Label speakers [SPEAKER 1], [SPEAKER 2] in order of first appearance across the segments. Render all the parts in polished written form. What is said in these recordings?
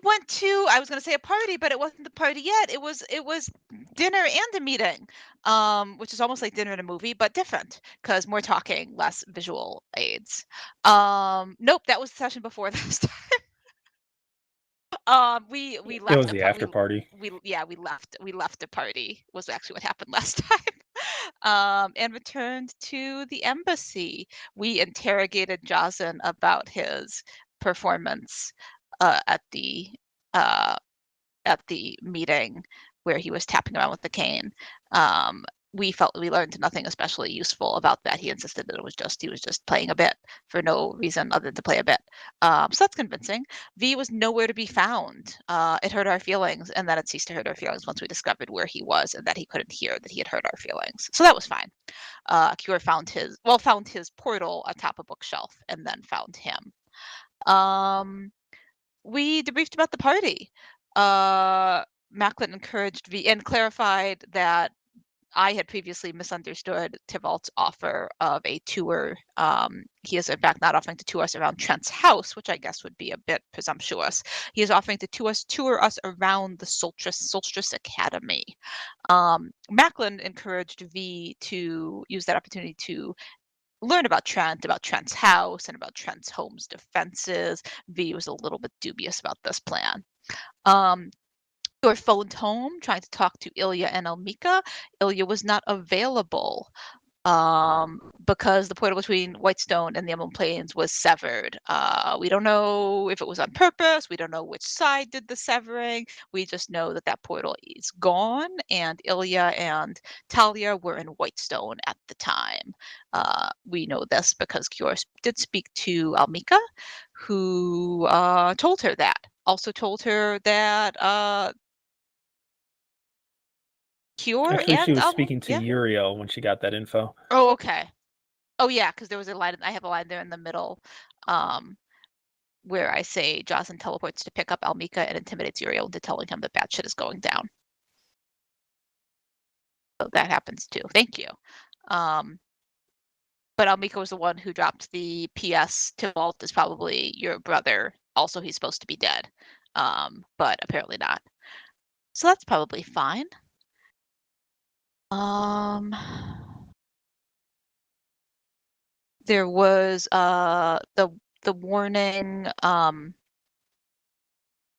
[SPEAKER 1] went to, I was going to say a party, but it wasn't the party yet. It was dinner and a meeting, which is almost like dinner and a movie, but different because more talking, less visual aids. Nope, that was the session before this time. We left.
[SPEAKER 2] It was the after party.
[SPEAKER 1] We left the party was actually what happened last time. And returned to the embassy. We interrogated Jazin about his performance at the meeting where he was tapping around with the cane. We felt we learned nothing especially useful about that. He insisted that he was just playing a bit for no reason other than to play a bit. So that's convincing. V was nowhere to be found. It hurt our feelings, and then it ceased to hurt our feelings once we discovered where he was and that he couldn't hear that he had hurt our feelings. So that was fine. Cure found his portal atop a bookshelf and then found him. We debriefed about the party. Macklin encouraged V and clarified that I had previously misunderstood Tybalt's offer of a tour. He is in fact not offering to tour us around Trent's house, which I guess would be a bit presumptuous. He is offering to tour us around the Solstice Academy. Macklin encouraged V to use that opportunity to learn about Trent's house, and about Trent's home's defenses. V was a little bit dubious about this plan. Or phoned home trying to talk to Ilya and Elmika. Ilya was not available because the portal between Whitestone and the Emerald Plains was severed. We don't know if it was on purpose. We don't know which side did the severing. We just know that portal is gone, and Ilya and Talia were in Whitestone at the time. We know this because Cure did speak to Elmika, who told her that. Also told her that Cure
[SPEAKER 2] Actually,
[SPEAKER 1] and
[SPEAKER 2] she was speaking to
[SPEAKER 1] yeah.
[SPEAKER 2] Uriel when she got that info.
[SPEAKER 1] Oh, okay. Oh, yeah, because there was a line. I have a line there in the middle, where I say Jocelyn teleports to pick up Almika and intimidates Uriel into telling him that bad shit is going down. So that happens too. Thank you. But Almika was the one who dropped the PS. Tybalt is probably your brother. Also, he's supposed to be dead, but apparently not. So that's probably fine. There was the warning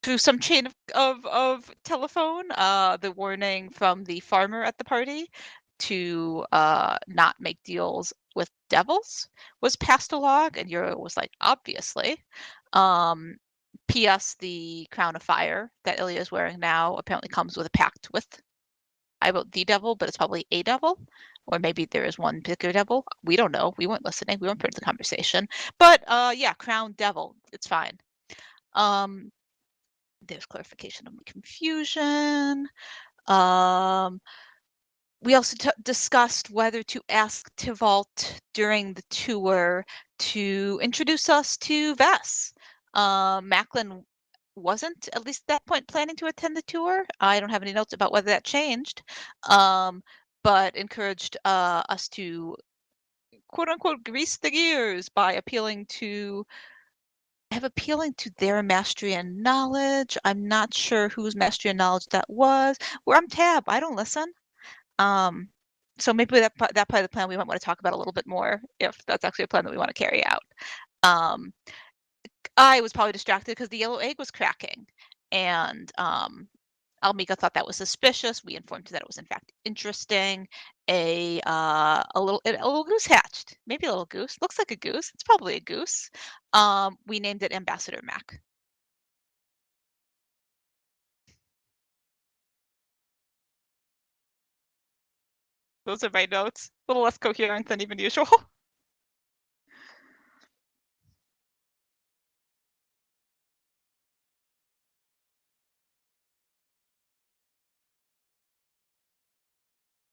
[SPEAKER 1] through some chain of telephone, the warning from the farmer at the party to not make deals with devils was passed along, and Euro was like, obviously. P.S. The crown of fire that Ilya is wearing now apparently comes with a pact with, I wrote the devil, but it's probably a devil, or maybe there is one particular devil. We don't know. We weren't listening. We weren't part of the conversation. But yeah, crown devil. It's fine. There's clarification of my confusion. We also discussed whether to ask Tybalt during the tour to introduce us to Vess. Macklin wasn't, at least at that point, planning to attend the tour. I don't have any notes about whether that changed, but encouraged us to, quote unquote, grease the gears by appealing to their mastery and knowledge. I'm not sure whose mastery and knowledge that was. We're on tab. I don't listen. So maybe that part of the plan we might want to talk about a little bit more, if that's actually a plan that we want to carry out. I was probably distracted because the yellow egg was cracking, and Almika thought that was suspicious. We informed her that it was in fact interesting. A little goose hatched. Maybe a little goose. Looks like a goose. It's probably a goose. We named it Ambassador Mac. Those are my notes. A little less coherent than even usual.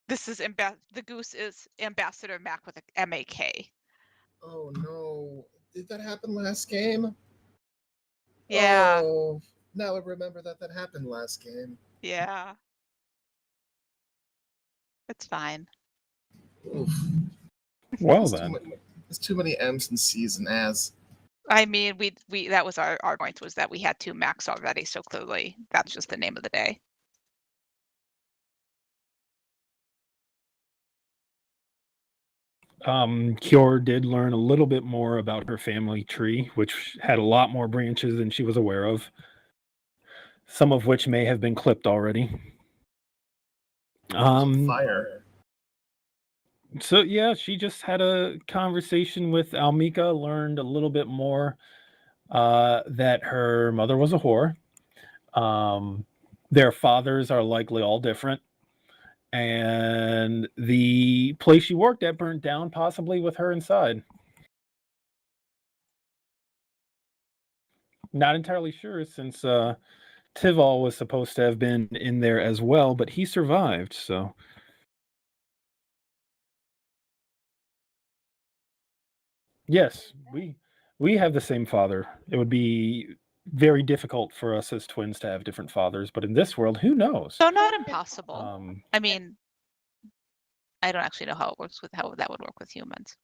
[SPEAKER 1] This is the goose is Ambassador Mac with a M-A-K.
[SPEAKER 3] Oh no. Did that happen last game?
[SPEAKER 1] Yeah.
[SPEAKER 3] Oh, now I remember that happened last game.
[SPEAKER 1] Yeah. It's fine.
[SPEAKER 3] Oof.
[SPEAKER 2] Well then.
[SPEAKER 3] There's too many M's and C's and As.
[SPEAKER 1] I mean, we that was our point, was that we had 2 Macs already, so clearly that's just the name of the day.
[SPEAKER 2] Kior did learn a little bit more about her family tree, which had a lot more branches than she was aware of. Some of which may have been clipped already.
[SPEAKER 3] Fire.
[SPEAKER 2] So yeah, she just had a conversation with Almika, learned a little bit more that her mother was a whore. Their fathers are likely all different. And the place she worked at burnt down, possibly with her inside. Not entirely sure, since Tival was supposed to have been in there as well, but he survived, so. Yes, we have the same father. It would be very difficult for us as twins to have different fathers, but in this world, who knows?
[SPEAKER 1] So not impossible.
[SPEAKER 2] Um,
[SPEAKER 1] I mean, I don't actually know how it works with how that would work with humans.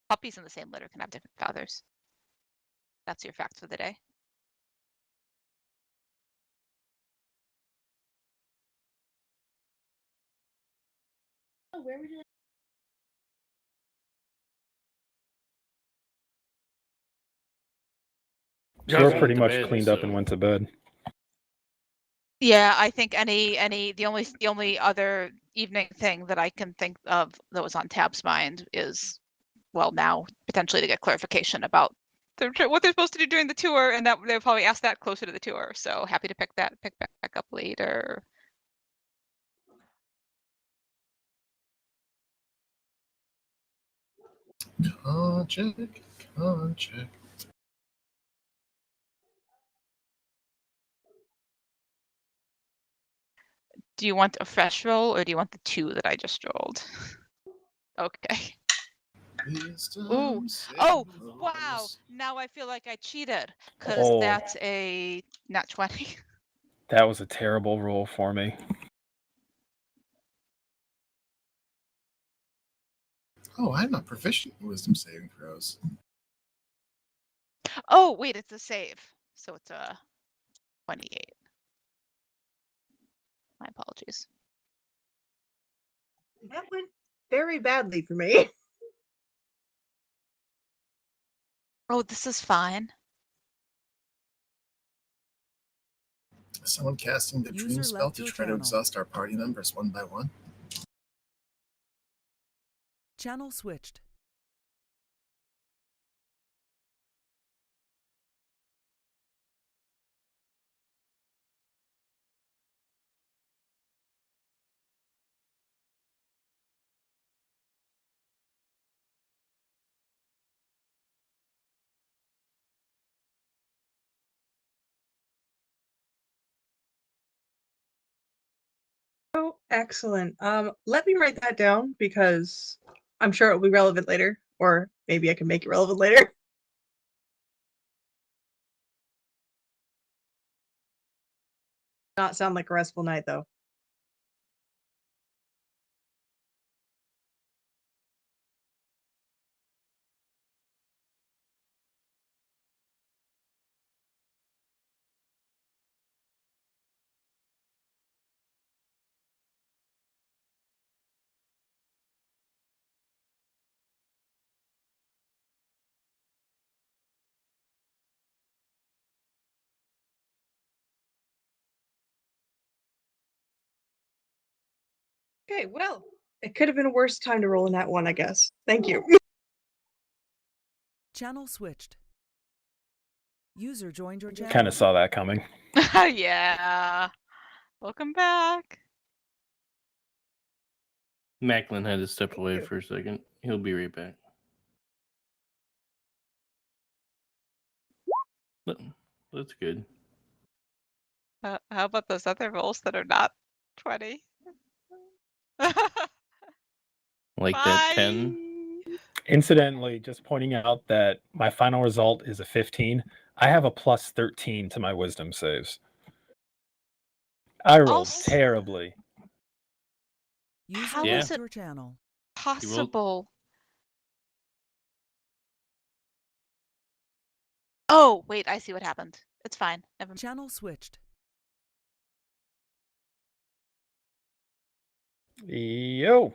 [SPEAKER 1] Puppies in the same litter can have different fathers. That's your fact for the day.
[SPEAKER 2] Kior pretty much cleaned up and went to bed.
[SPEAKER 1] Yeah, I think the only other evening thing that I can think of that was on Tab's mind is, well, now potentially to get clarification about what they're supposed to do during the tour, and that they'll probably ask that closer to the tour. So happy to pick back up later.
[SPEAKER 3] Concheck.
[SPEAKER 1] Do you want a fresh roll, or do you want the 2 that I just rolled? Okay. Ooh. Oh, wow. Now I feel like I cheated, because that's a nat 20.
[SPEAKER 2] That was a terrible roll for me.
[SPEAKER 3] Oh, I'm not proficient in wisdom saving throws.
[SPEAKER 1] Oh, wait, it's a save. So it's a 28. My apologies.
[SPEAKER 4] That went very badly for me.
[SPEAKER 1] Oh, this is fine.
[SPEAKER 3] Someone casting the dream spell to try to exhaust our party members one by one.
[SPEAKER 5] Channel switched.
[SPEAKER 4] Oh, excellent. Let me write that down because I'm sure it will be relevant later, or maybe I can make it relevant later. Not sound like a restful night though. Okay, well, it could have been a worse time to roll in that one, I guess. Thank you.
[SPEAKER 5] Channel switched. User joined your channel.
[SPEAKER 2] Kind of saw that coming.
[SPEAKER 1] Yeah. Welcome back.
[SPEAKER 6] Macklin had to step away for a second. He'll be right back. That's good.
[SPEAKER 1] How about those other rolls that are not 20?
[SPEAKER 6] Like that 10.
[SPEAKER 2] Incidentally, just pointing out that my final result is a 15. I have a plus 13 to my wisdom saves. I rolled terribly.
[SPEAKER 1] How is it
[SPEAKER 5] your channel.
[SPEAKER 1] possible? Oh, wait, I see what happened. It's fine. Never mind.
[SPEAKER 5] Channel switched.
[SPEAKER 2] Yo.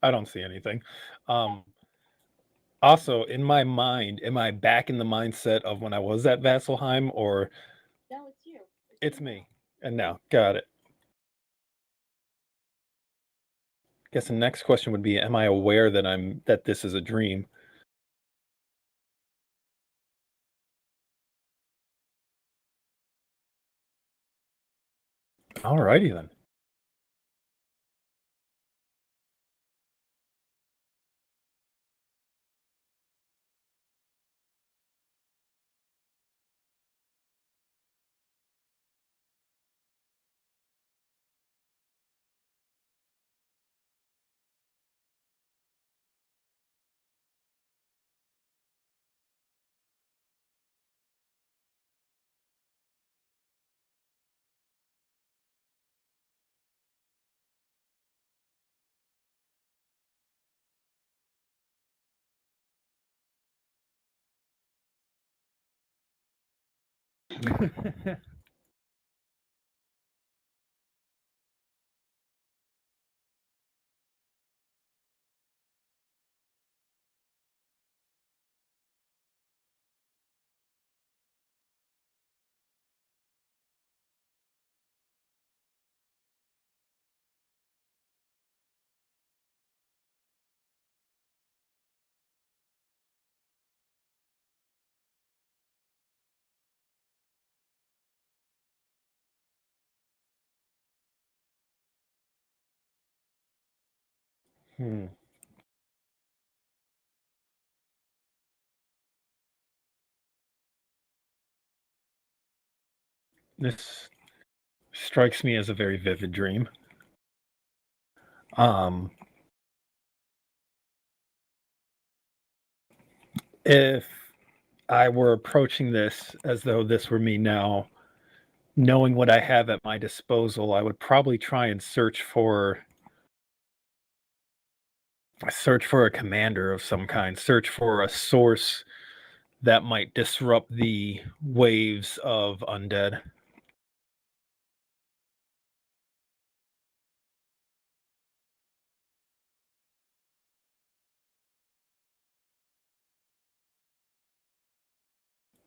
[SPEAKER 2] I don't see anything. Also, in my mind, am I back in the mindset of when I was at Vasselheim, or
[SPEAKER 7] No, it's you.
[SPEAKER 2] it's me? And now, got it. Guess the next question would be, am I aware that this is a dream? Alrighty then. Hmm. This strikes me as a very vivid dream. Um, if I were approaching this as though this were me now, knowing what I have at my disposal, I would probably try and search for a commander of some kind, search for a source that might disrupt the waves of undead.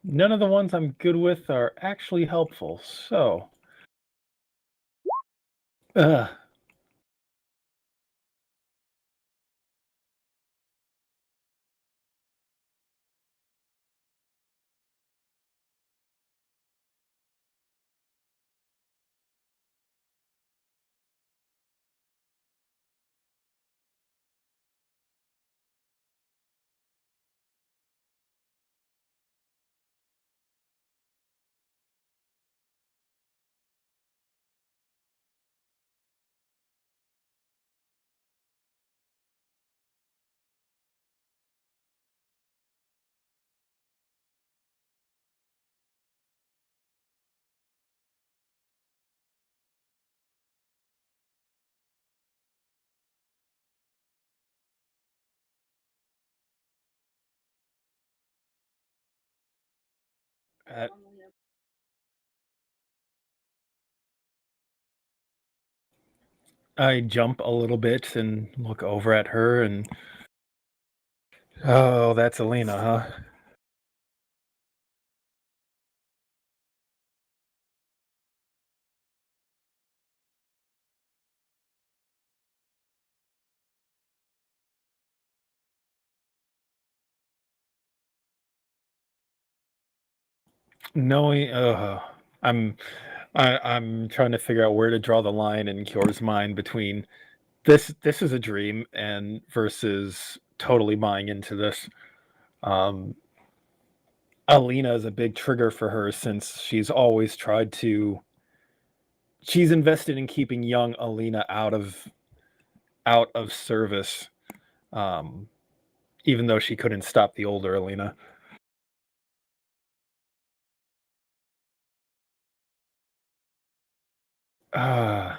[SPEAKER 2] None of the ones I'm good with are actually helpful, so. Uh, uh, I jump a little bit and look over at her and. Oh, that's Alina, huh? knowing, I'm trying to figure out where to draw the line in Kyor's mind between this is a dream and versus totally buying into this. Um, Alina is a big trigger for her since she's always tried to. She's invested in keeping young Alina out of service, um, even though she couldn't stop the older Alina. Uh,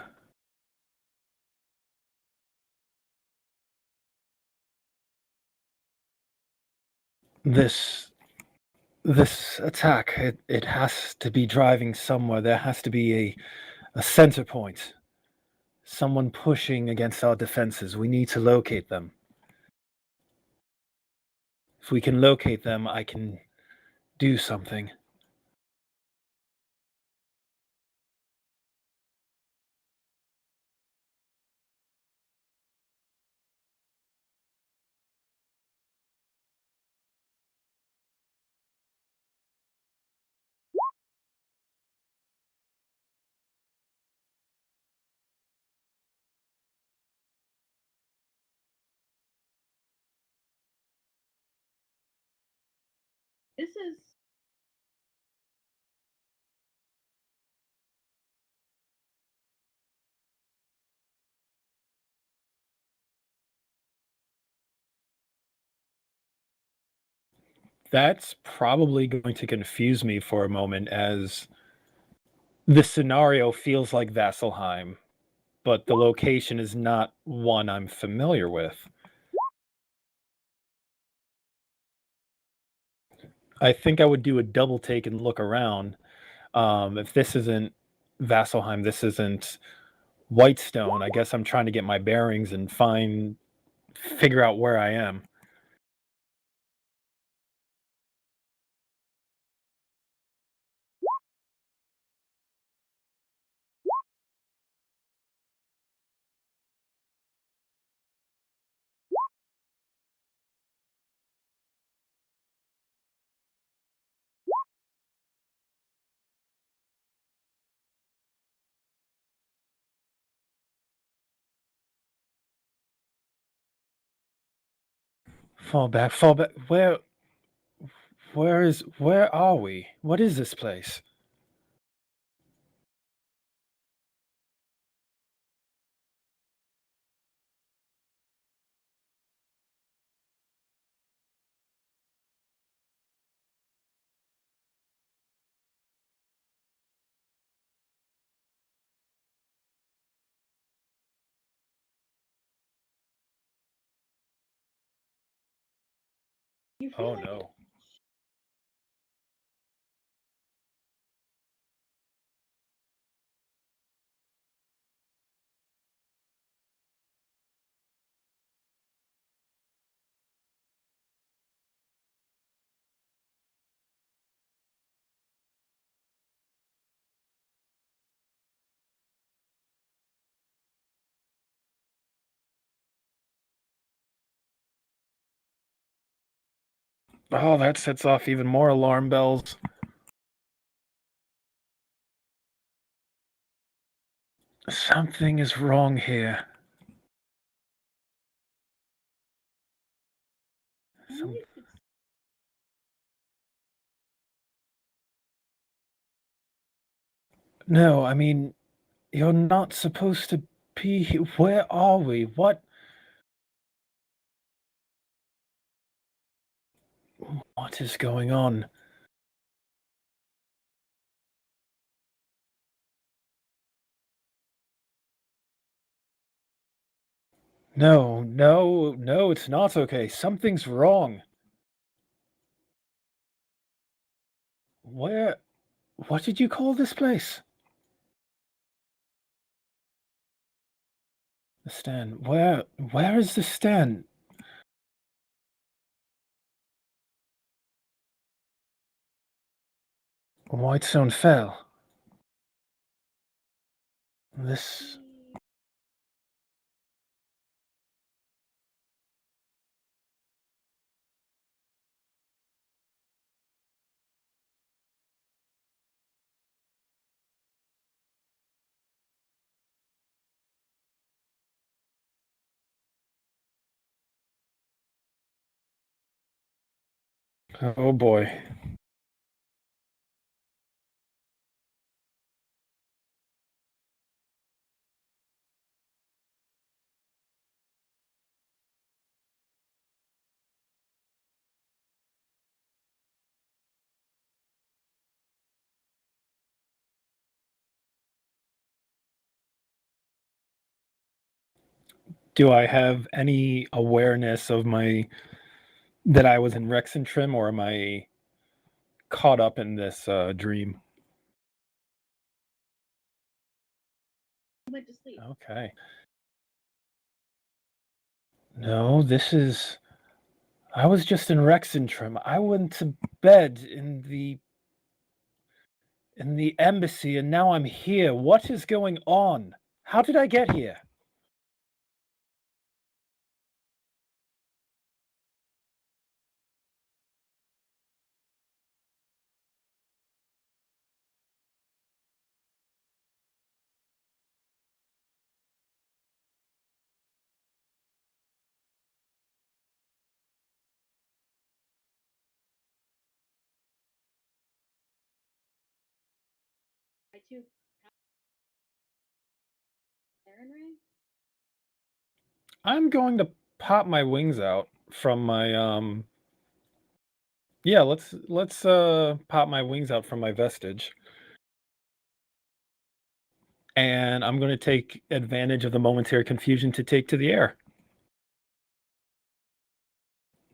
[SPEAKER 2] this this attack, it has to be driving somewhere. There has to be a center point. Someone pushing against our defenses. We need to locate them. If we can locate them, I can do something.
[SPEAKER 7] This is
[SPEAKER 2] That's probably going to confuse me for a moment as the scenario feels like Vasselheim, but the location is not one I'm familiar with. I think I would do a double take and look around. If this isn't Vasselheim, this isn't Whitestone. I guess I'm trying to get my bearings and figure out where I am. Fall back, fall back. Where are we? What is this place? Oh no. Oh, that sets off even more alarm bells. Something is wrong here. Some... No, I mean, you're not supposed to be here. Where are we? What is going on? No, it's not okay. Something's wrong. Where? What did you call this place? The stand. Where is the stand? Whitestone fell. This... Oh boy. Do I have any awareness of that I was in Rexentrim, or am I caught up in this dream? Okay. No, I was just in Rexentrim. I went to bed in the embassy, and now I'm here. What is going on? How did I get here? I'm going to pop my wings out from my yeah, let's pop my wings out from my vestige. And I'm going to take advantage of the momentary confusion to take to the air.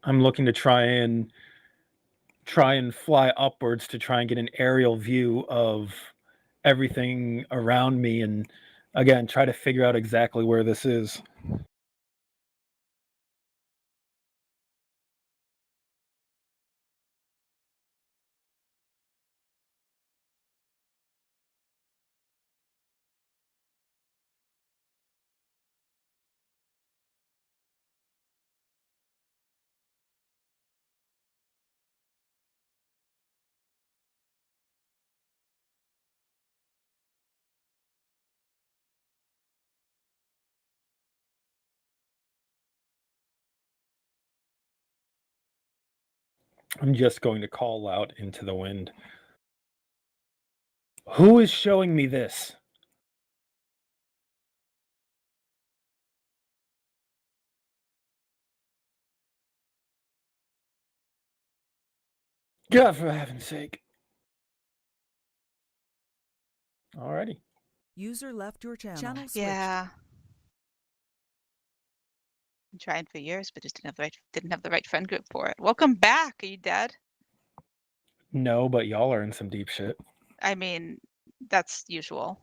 [SPEAKER 2] I'm looking to try and fly upwards to try and get an aerial view of everything around me, and again try to figure out exactly where this is. I'm just going to call out into the wind. Who is showing me this? God, for heaven's sake. Alrighty.
[SPEAKER 5] User left your channel. Switched.
[SPEAKER 1] Yeah. Been trying for years, but just didn't have the right friend group for it. Welcome back. Are you dead?
[SPEAKER 2] No, but y'all are in some deep shit.
[SPEAKER 1] I mean, that's usual.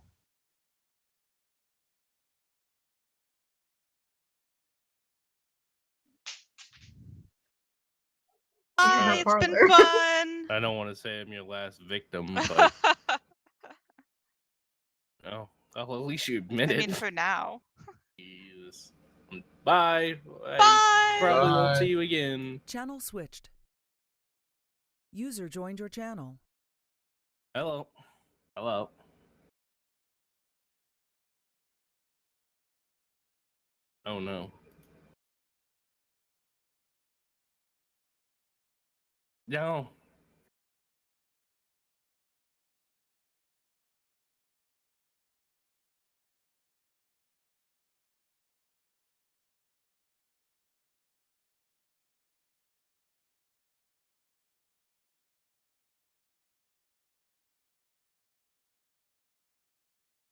[SPEAKER 1] Bye, it's been fun.
[SPEAKER 6] I don't want to say I'm your last victim, but oh, well, at least you admit
[SPEAKER 1] I
[SPEAKER 6] it.
[SPEAKER 1] mean, for now.
[SPEAKER 6] Jesus. Bye.
[SPEAKER 1] Bye.
[SPEAKER 6] I probably won't
[SPEAKER 3] Bye.
[SPEAKER 6] see you again.
[SPEAKER 5] Channel switched. User joined your channel.
[SPEAKER 6] Hello. Hello. Oh no. No.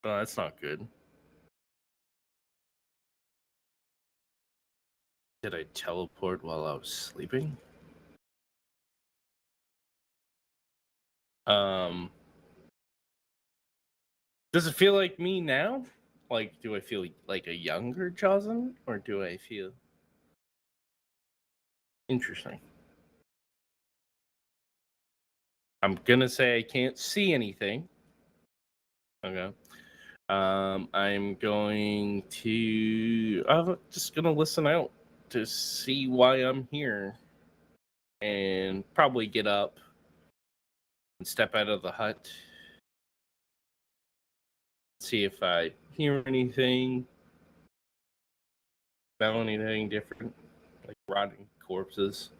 [SPEAKER 6] Oh, that's not good. Did I teleport while I was sleeping? Does it feel like me now? Like, do I feel like a younger Jocelyn, or do I feel interesting? I'm gonna say I can't see anything. Okay. I'm just gonna listen out to see why I'm here, and probably get up and step out of the hut, see if I hear anything, smell anything different, like rotting corpses.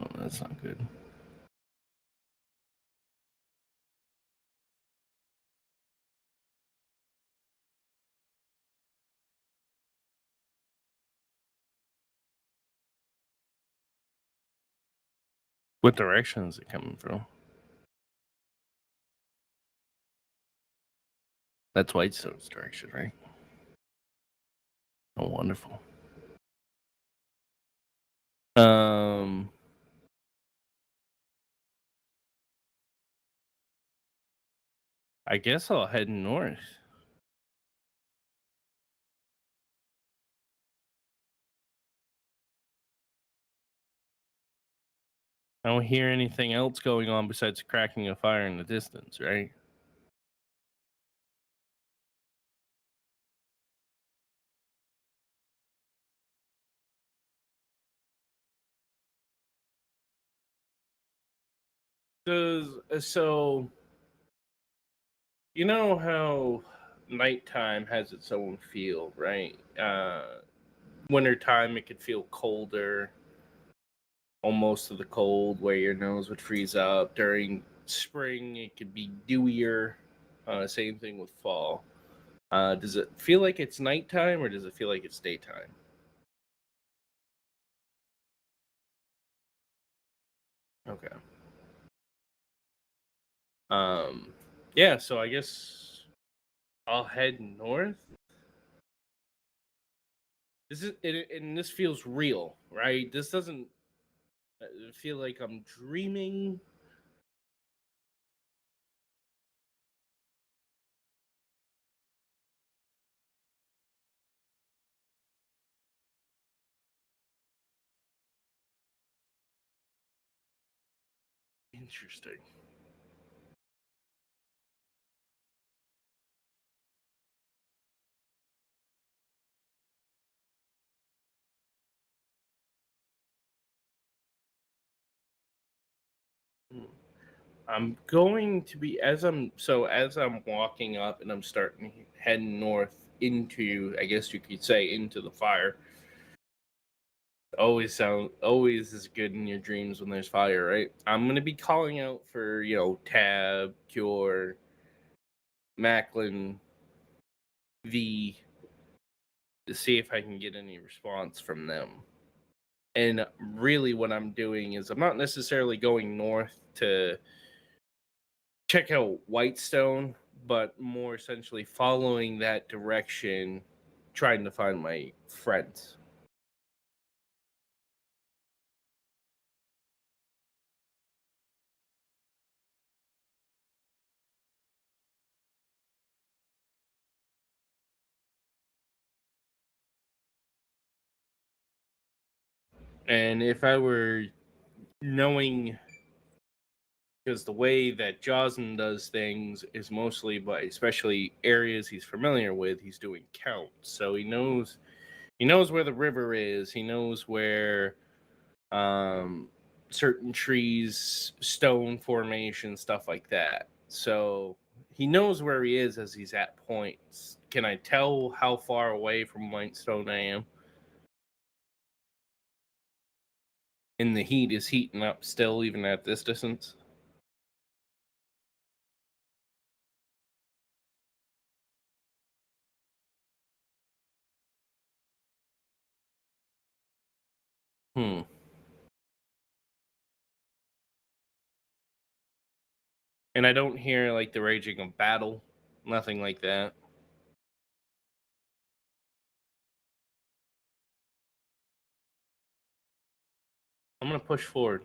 [SPEAKER 6] Oh, that's not good. What direction is it coming from? That's Whitestone's direction, right? Oh, wonderful. I guess I'll head north. I don't hear anything else going on besides cracking a fire in the distance, right? So you know how nighttime has its own feel, right? Wintertime it could feel colder, almost to the cold where your nose would freeze up. During spring it could be dewier. Same thing with fall. Does it feel like it's nighttime or does it feel like it's daytime? Okay. Um, yeah, so I guess I'll head north. And this feels real, right? This doesn't feel like I'm dreaming. Interesting. Hmm. I'm going to be as I'm walking up and I'm starting heading north into, I guess you could say, into the fire. Always is good in your dreams when there's fire, right? I'm gonna be calling out for, Tab, Cure, Macklin, V, to see if I can get any response from them. And really what I'm doing is I'm not necessarily going north to check out Whitestone, but more essentially following that direction, trying to find my friends. And if I were knowing, because the way that Joslin does things is mostly by, especially areas he's familiar with, he's doing counts. So he knows where the river is, he knows where um certain trees, stone formation, stuff like that. So he knows where he is as he's at points. Can I tell how far away from Whitestone I am? And the heat is heating up still even at this distance. Hmm. And I don't hear like the raging of battle, nothing like that. I'm gonna push forward.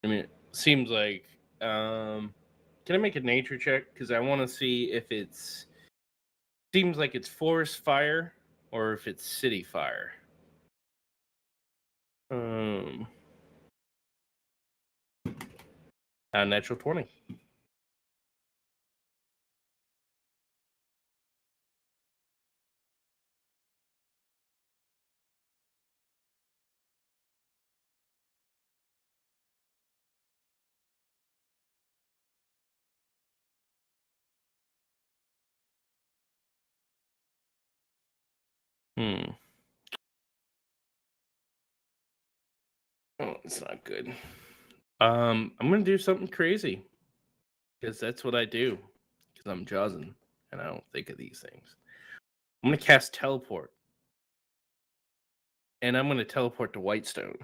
[SPEAKER 6] I mean, it seems like. Can I make a nature check? Because I want to see if it's. Seems like it's forest fire or if it's city fire. Um, Natural 20. Hmm. Oh, it's not good. I'm gonna do something crazy because that's what I do. Because I'm Josin and I don't think of these things. I'm gonna cast teleport, and I'm gonna teleport to Whitestone.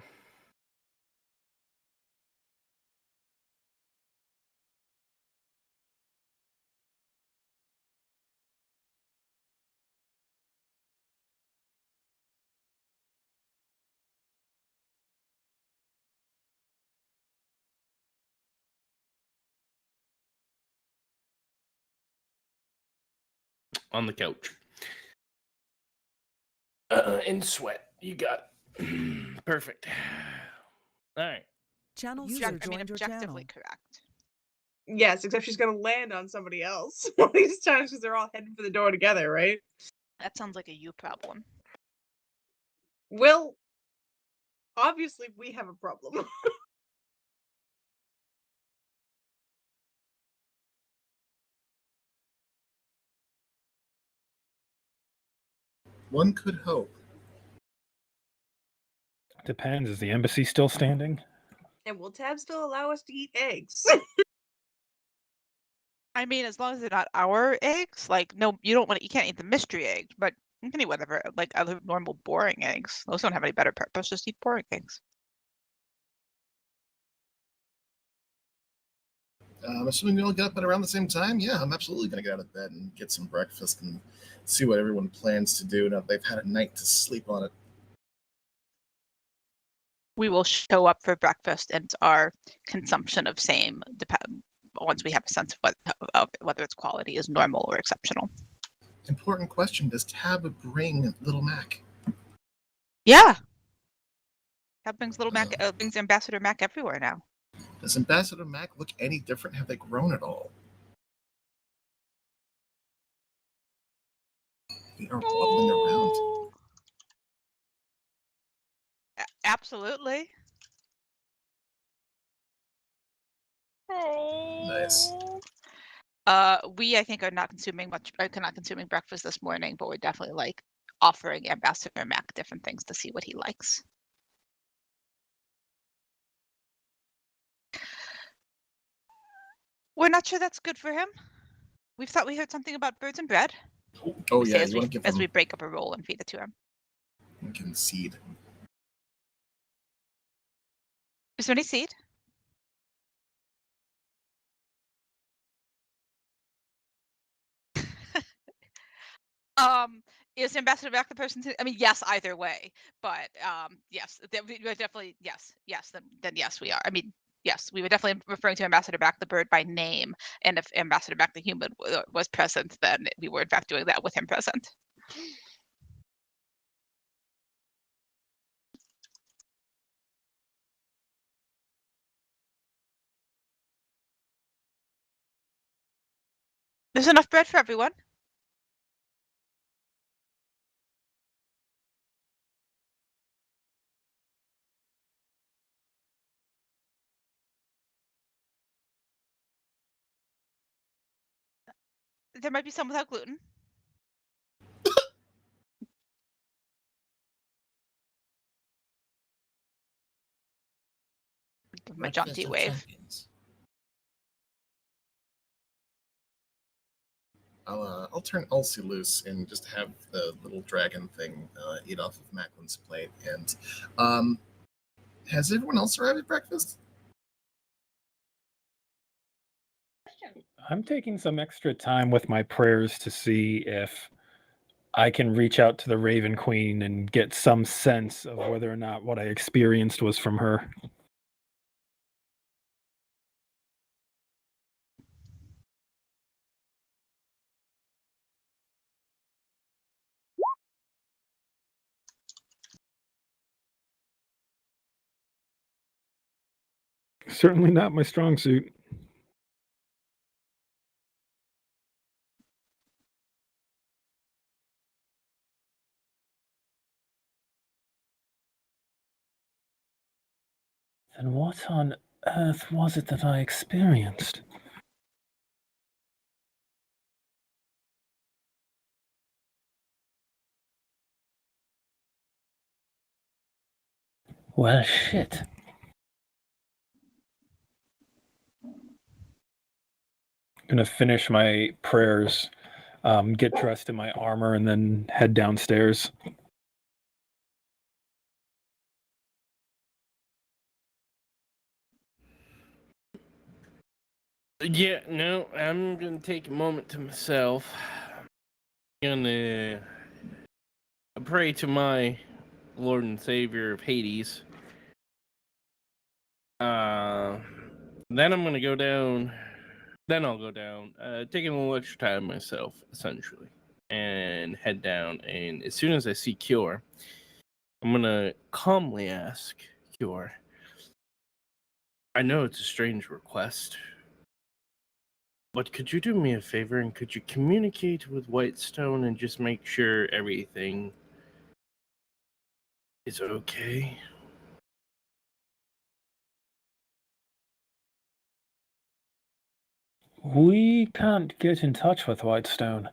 [SPEAKER 6] On the couch. In sweat. You got it. Perfect. All right.
[SPEAKER 5] Channel
[SPEAKER 1] Object-
[SPEAKER 5] user
[SPEAKER 1] I mean,
[SPEAKER 5] joined your channel.
[SPEAKER 1] objectively correct.
[SPEAKER 4] Yes, except she's gonna land on somebody else one of these times because they're all heading for the door together, right?
[SPEAKER 1] That sounds like a you problem.
[SPEAKER 4] Well, obviously we have a problem.
[SPEAKER 3] One could hope.
[SPEAKER 2] Depends. Is the embassy still standing?
[SPEAKER 4] And will Tab still allow us to eat eggs?
[SPEAKER 1] I mean, as long as they're not our eggs, like no, you can't eat the mystery eggs, but you can eat whatever, like other normal boring eggs. Those don't have any better purpose. Just eat boring eggs.
[SPEAKER 3] Assuming we all get up at around the same time, yeah, I'm absolutely going to get out of bed and get some breakfast and see what everyone plans to do now that they've had a night to sleep on it.
[SPEAKER 1] We will show up for breakfast, and our consumption of same depend once we have a sense of whether its quality is normal or exceptional.
[SPEAKER 3] Important question: does Tab bring Little Mac?
[SPEAKER 1] Yeah, that brings little Mac, brings Ambassador Mac everywhere now.
[SPEAKER 3] Does Ambassador Mac look any different? Have they grown at all? They are waddling around.
[SPEAKER 1] Absolutely.
[SPEAKER 3] Nice.
[SPEAKER 1] We I think are not consuming breakfast this morning, but we're definitely like offering Ambassador Mac different things to see what he likes. We're not sure that's good for him. We thought we heard something about birds and bread.
[SPEAKER 3] Oh
[SPEAKER 1] We say
[SPEAKER 3] yeah,
[SPEAKER 1] as
[SPEAKER 3] you want to give
[SPEAKER 1] as
[SPEAKER 3] them
[SPEAKER 1] we break up a roll and feed it to him.
[SPEAKER 3] seed.
[SPEAKER 1] Is there any seed? Is Ambassador Mac the person to? I mean, yes, either way. But yes, we're definitely yes. Then yes, we are. I mean, yes, we were definitely referring to Ambassador Mac the bird by name, and if Ambassador Mac the human was present, then we were in fact doing that with him present. There's enough bread for everyone. There might be some without gluten. Give him a jaunty wave.
[SPEAKER 3] I'll turn Elsie loose and just have the little dragon thing eat off of Macklin's plate. And has everyone else arrived at breakfast?
[SPEAKER 2] I'm taking some extra time with my prayers to see if I can reach out to the Raven Queen and get some sense of whether or not what I experienced was from her. Certainly not my strong suit. Then what on earth was it that I experienced? Well, shit. Gonna finish my prayers, get dressed in my armor, and then head downstairs.
[SPEAKER 6] Yeah, no, I'm gonna take a moment to myself. I'm gonna pray to my Lord and Savior of Hades. Then I'm gonna go down. Then I'll go down, taking a little extra time myself, essentially, and head down. And as soon as I see Cure, I'm gonna calmly ask Cure. I know it's a strange request, but could you do me a favor and could you communicate with Whitestone and just make sure everything is okay?
[SPEAKER 2] We can't get in touch with Whitestone.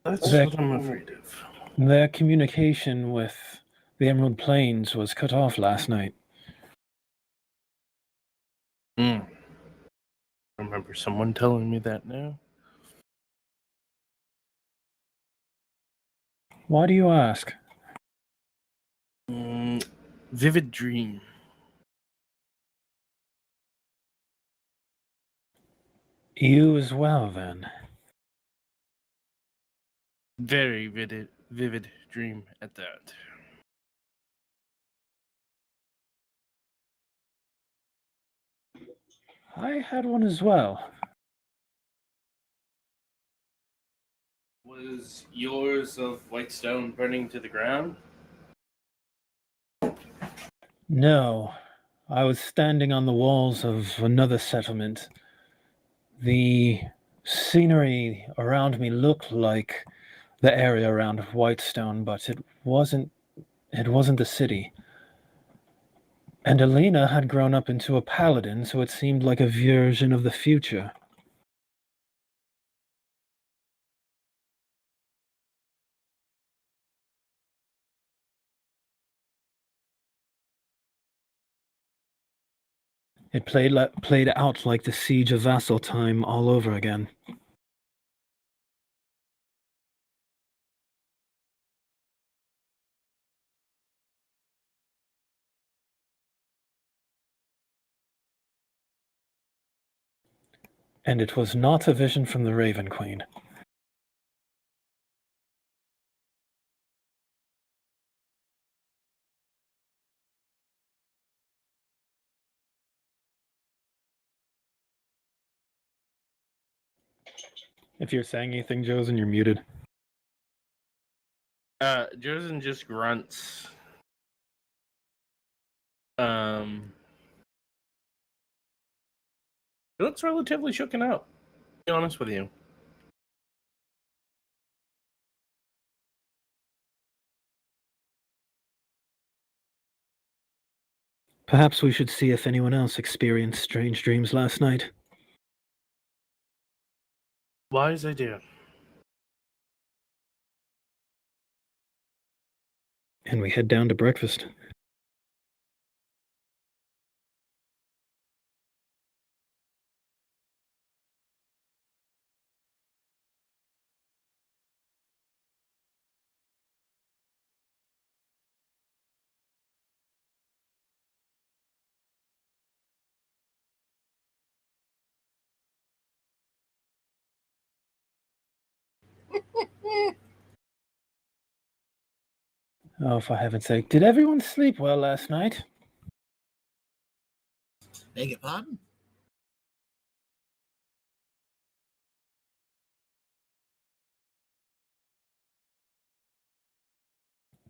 [SPEAKER 6] That's
[SPEAKER 2] Their-
[SPEAKER 6] what I'm afraid of.
[SPEAKER 2] Their communication with the Emerald Plains was cut off last night.
[SPEAKER 6] I remember someone telling me that now.
[SPEAKER 2] Why do you ask?
[SPEAKER 6] Vivid dream.
[SPEAKER 2] You as well, then.
[SPEAKER 6] Very vivid dream at that.
[SPEAKER 2] I had one as well.
[SPEAKER 6] Was yours of Whitestone burning to the ground?
[SPEAKER 2] No, I was standing on the walls of another settlement. The scenery around me looked like the area around Whitestone, but it wasn't the city. And Alina had grown up into a paladin, so it seemed like a version of the future. It played out like the siege of Vasseltime all over again. And it was not a vision from the Raven Queen. If you're saying anything, Josen, you're muted.
[SPEAKER 6] Josen just grunts. He looks relatively shooken out, to be honest with you.
[SPEAKER 2] Perhaps we should see if anyone else experienced strange dreams last night.
[SPEAKER 6] Wise idea.
[SPEAKER 2] And we head down to breakfast. Oh, for heaven's sake. Did everyone sleep well last night?
[SPEAKER 3] Beg your pardon?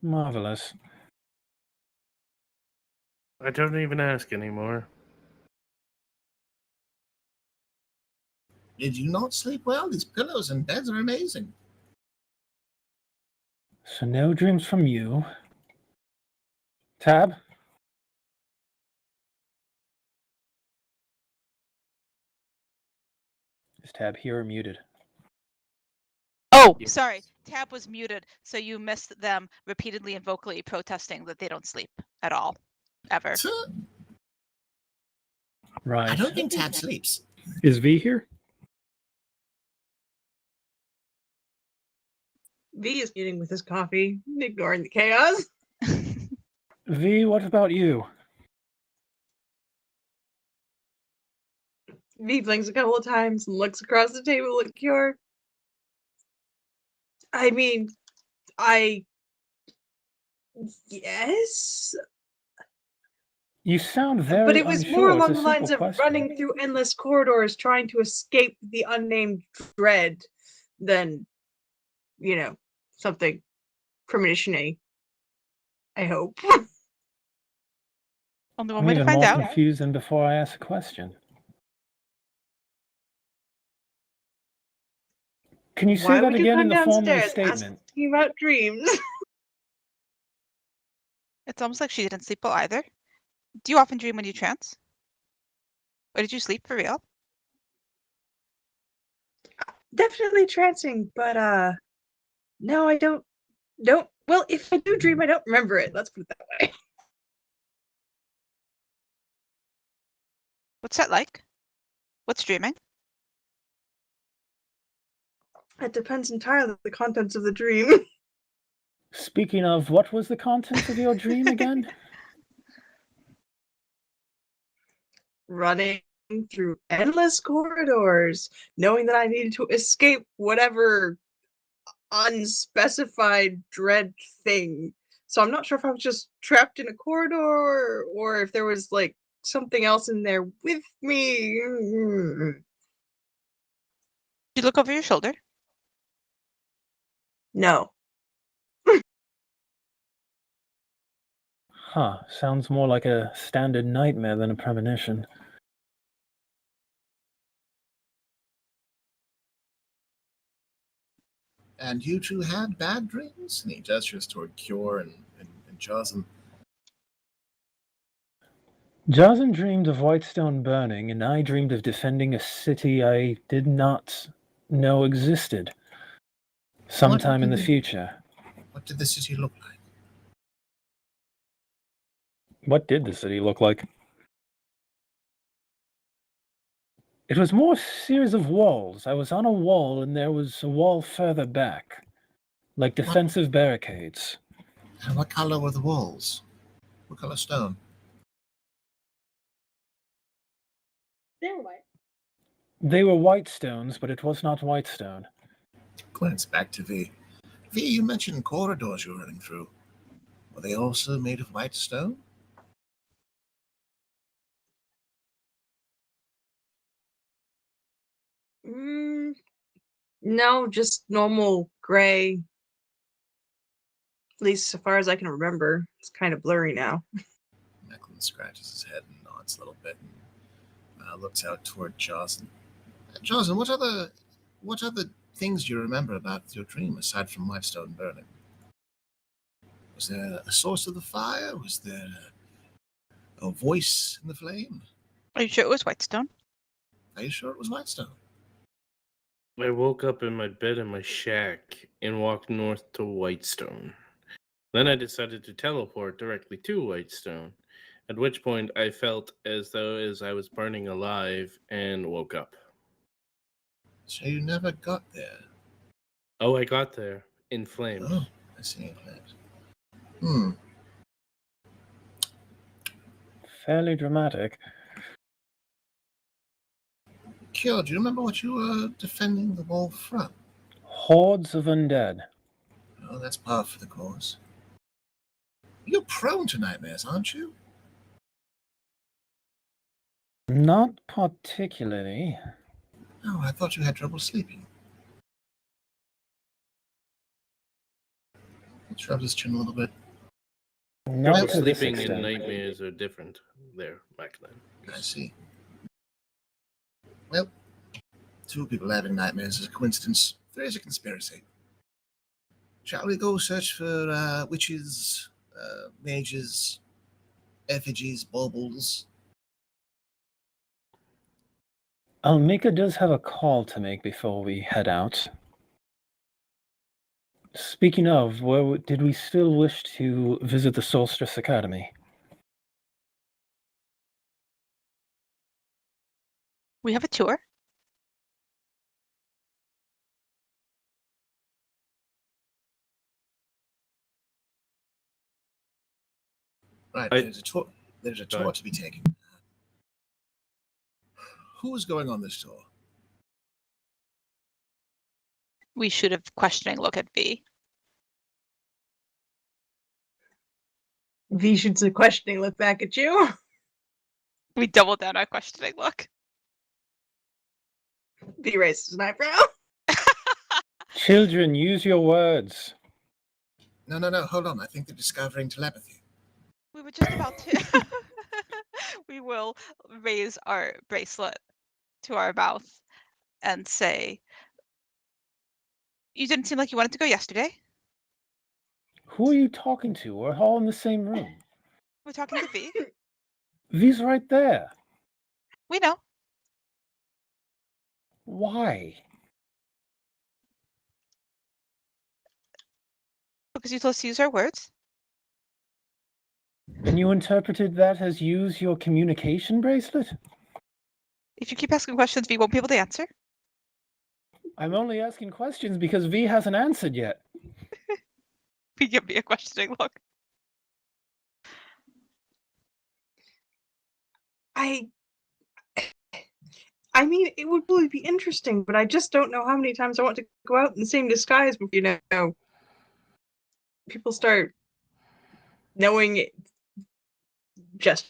[SPEAKER 2] Marvelous.
[SPEAKER 6] I don't even ask anymore.
[SPEAKER 3] Did you not sleep well? These pillows and beds are amazing.
[SPEAKER 2] So no dreams from you. Tab? Is Tab here or muted?
[SPEAKER 1] Oh,
[SPEAKER 6] Yes.
[SPEAKER 1] sorry. Tab was muted, so you missed them repeatedly and vocally protesting that they don't sleep at all, ever.
[SPEAKER 2] Right.
[SPEAKER 3] I don't think Tab sleeps.
[SPEAKER 2] Is V here?
[SPEAKER 4] V is eating with his coffee, ignoring the chaos.
[SPEAKER 2] V, what about you?
[SPEAKER 4] V blinks a couple of times and looks across the table at Cure. I mean, yes,
[SPEAKER 2] You sound very
[SPEAKER 4] but it was
[SPEAKER 2] unsure.
[SPEAKER 4] more
[SPEAKER 2] It's
[SPEAKER 4] along
[SPEAKER 2] a
[SPEAKER 4] the
[SPEAKER 2] simple
[SPEAKER 4] lines of
[SPEAKER 2] question.
[SPEAKER 4] running through endless corridors trying to escape the unnamed dread than, something premonition-y. I hope.
[SPEAKER 1] Only one
[SPEAKER 2] I'm
[SPEAKER 1] way to
[SPEAKER 2] even
[SPEAKER 1] find
[SPEAKER 2] more
[SPEAKER 1] out.
[SPEAKER 2] confused than before I asked a question. Can you say
[SPEAKER 4] Why
[SPEAKER 2] that
[SPEAKER 4] would you
[SPEAKER 2] again
[SPEAKER 4] come
[SPEAKER 2] in the form of a
[SPEAKER 4] downstairs
[SPEAKER 2] statement?
[SPEAKER 4] asking about dreams?
[SPEAKER 1] It's almost like she didn't sleep well either. Do you often dream when you trance? Or did you sleep for real?
[SPEAKER 4] Definitely trancing, but no, I don't. Well, if I do dream, I don't remember it. Let's put it that way.
[SPEAKER 1] What's that like? What's dreaming?
[SPEAKER 4] It depends entirely on the contents of the dream.
[SPEAKER 2] Speaking of, what was the contents of your dream again?
[SPEAKER 4] Running through endless corridors, knowing that I needed to escape whatever unspecified dread thing. So I'm not sure if I was just trapped in a corridor or if there was like something else in there with me.
[SPEAKER 1] You look over your shoulder.
[SPEAKER 4] No.
[SPEAKER 2] Huh, sounds more like a standard nightmare than a premonition.
[SPEAKER 3] And you two had bad dreams? And he gestures toward Cure and Joslyn.
[SPEAKER 2] Jazen dreamed of Whitestone burning, and I dreamed of defending a city I did not know existed. Sometime in the future.
[SPEAKER 3] What did the city look like?
[SPEAKER 2] What did the city look like? It was more a series of walls. I was on a wall, and there was a wall further back, like defensive barricades.
[SPEAKER 3] And what color were the walls? What color stone?
[SPEAKER 4] They're white.
[SPEAKER 2] They were white stones, but it was not Whitestone.
[SPEAKER 3] Glance back to V. V, you mentioned corridors you were running through. Were they also made of white stone?
[SPEAKER 4] No, just normal gray. At least so far as I can remember. It's kind of blurry now.
[SPEAKER 3] Macklin scratches his head and nods a little bit and looks out toward Jocelyn. Jocelyn, what other things do you remember about your dream aside from Whitestone burning? Was there a source of the fire? Was there a voice in the flame?
[SPEAKER 1] Are you sure it was Whitestone?
[SPEAKER 3] Are you sure it was Whitestone?
[SPEAKER 6] I woke up in my bed in my shack and walked north to Whitestone. Then I decided to teleport directly to Whitestone, at which point I felt as I was burning alive and woke up.
[SPEAKER 3] So you never got there?
[SPEAKER 6] Oh, I got there in flames.
[SPEAKER 3] Oh, I see. Hmm.
[SPEAKER 2] Fairly dramatic.
[SPEAKER 3] Kyo, do you remember what you were defending the wall from?
[SPEAKER 2] Hordes of undead.
[SPEAKER 3] Oh, that's par for the course. You're prone to nightmares, aren't you?
[SPEAKER 2] Not particularly.
[SPEAKER 3] Oh, I thought you had trouble sleeping. He shrugs his chin a little bit.
[SPEAKER 2] Not to this
[SPEAKER 6] Sleeping and
[SPEAKER 2] extent.
[SPEAKER 6] nightmares are different there, Macklin.
[SPEAKER 3] I see. Well, two people having nightmares is a coincidence. There is a conspiracy. Shall we go search for witches, mages, effigies, baubles?
[SPEAKER 2] Almika does have a call to make before we head out. Speaking of, well, did we still wish to visit the Solstice Academy?
[SPEAKER 1] We have a tour.
[SPEAKER 3] Right,
[SPEAKER 6] I-
[SPEAKER 3] there's a tour. There's a
[SPEAKER 6] Go
[SPEAKER 3] tour
[SPEAKER 6] ahead.
[SPEAKER 3] to be taken. Who's going on this tour?
[SPEAKER 1] We shoot a questioning look at V.
[SPEAKER 4] V shoots a questioning look back at you.
[SPEAKER 1] We double down our questioning look.
[SPEAKER 4] V raises an eyebrow.
[SPEAKER 2] Children, use your words.
[SPEAKER 3] No, hold on. I think they're discovering telepathy.
[SPEAKER 1] We were just about to. We will raise our bracelet to our mouth and say, "You didn't seem like you wanted to go yesterday."
[SPEAKER 2] Who are you talking to? We're all in the same room.
[SPEAKER 1] We're talking to V.
[SPEAKER 2] V's right there.
[SPEAKER 1] We know.
[SPEAKER 2] Why?
[SPEAKER 1] Because you told us to use our words.
[SPEAKER 2] And you interpreted that as use your communication bracelet?
[SPEAKER 1] If you keep asking questions, V won't be able to answer.
[SPEAKER 2] I'm only asking questions because V hasn't answered yet.
[SPEAKER 1] V give me a questioning look.
[SPEAKER 4] I mean, it would really be interesting, but I just don't know how many times I want to go out in the same disguise before, people start knowing it. Just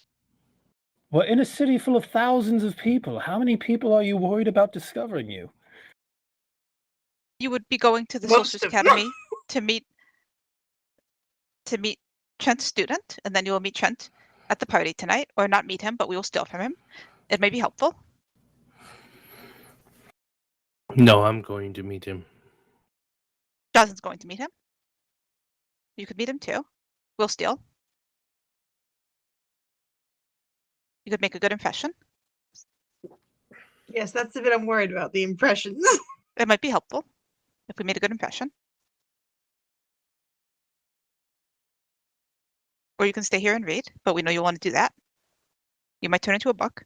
[SPEAKER 2] We're in a city full of thousands of people. How many people are you worried about discovering you?
[SPEAKER 1] You would be going to the
[SPEAKER 4] Most
[SPEAKER 1] Solstice
[SPEAKER 4] of them.
[SPEAKER 1] Academy to meet Trent's student, and then you will meet Trent at the party tonight, or not meet him, but we will steal from him. It may be helpful.
[SPEAKER 6] No, I'm going to meet him.
[SPEAKER 1] Jason's going to meet him. You could meet him too. We'll steal. You could make a good impression.
[SPEAKER 4] Yes, that's the bit I'm worried about, the impressions.
[SPEAKER 1] It might be helpful if we made a good impression. Or you can stay here and read, but we know you'll want to do that. You might turn into a book.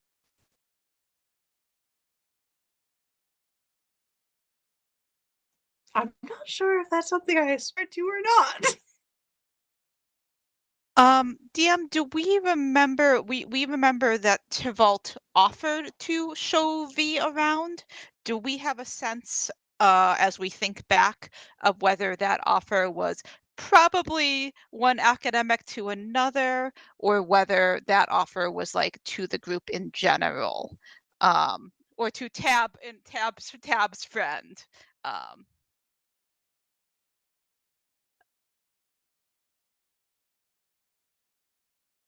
[SPEAKER 4] I'm not sure if that's something I aspire to or not.
[SPEAKER 1] DM, do we remember we remember that Tivalt offered to show V around? Do we have a sense as we think back of whether that offer was probably one academic to another, or whether that offer was like to the group in general? Or to Tab's friend.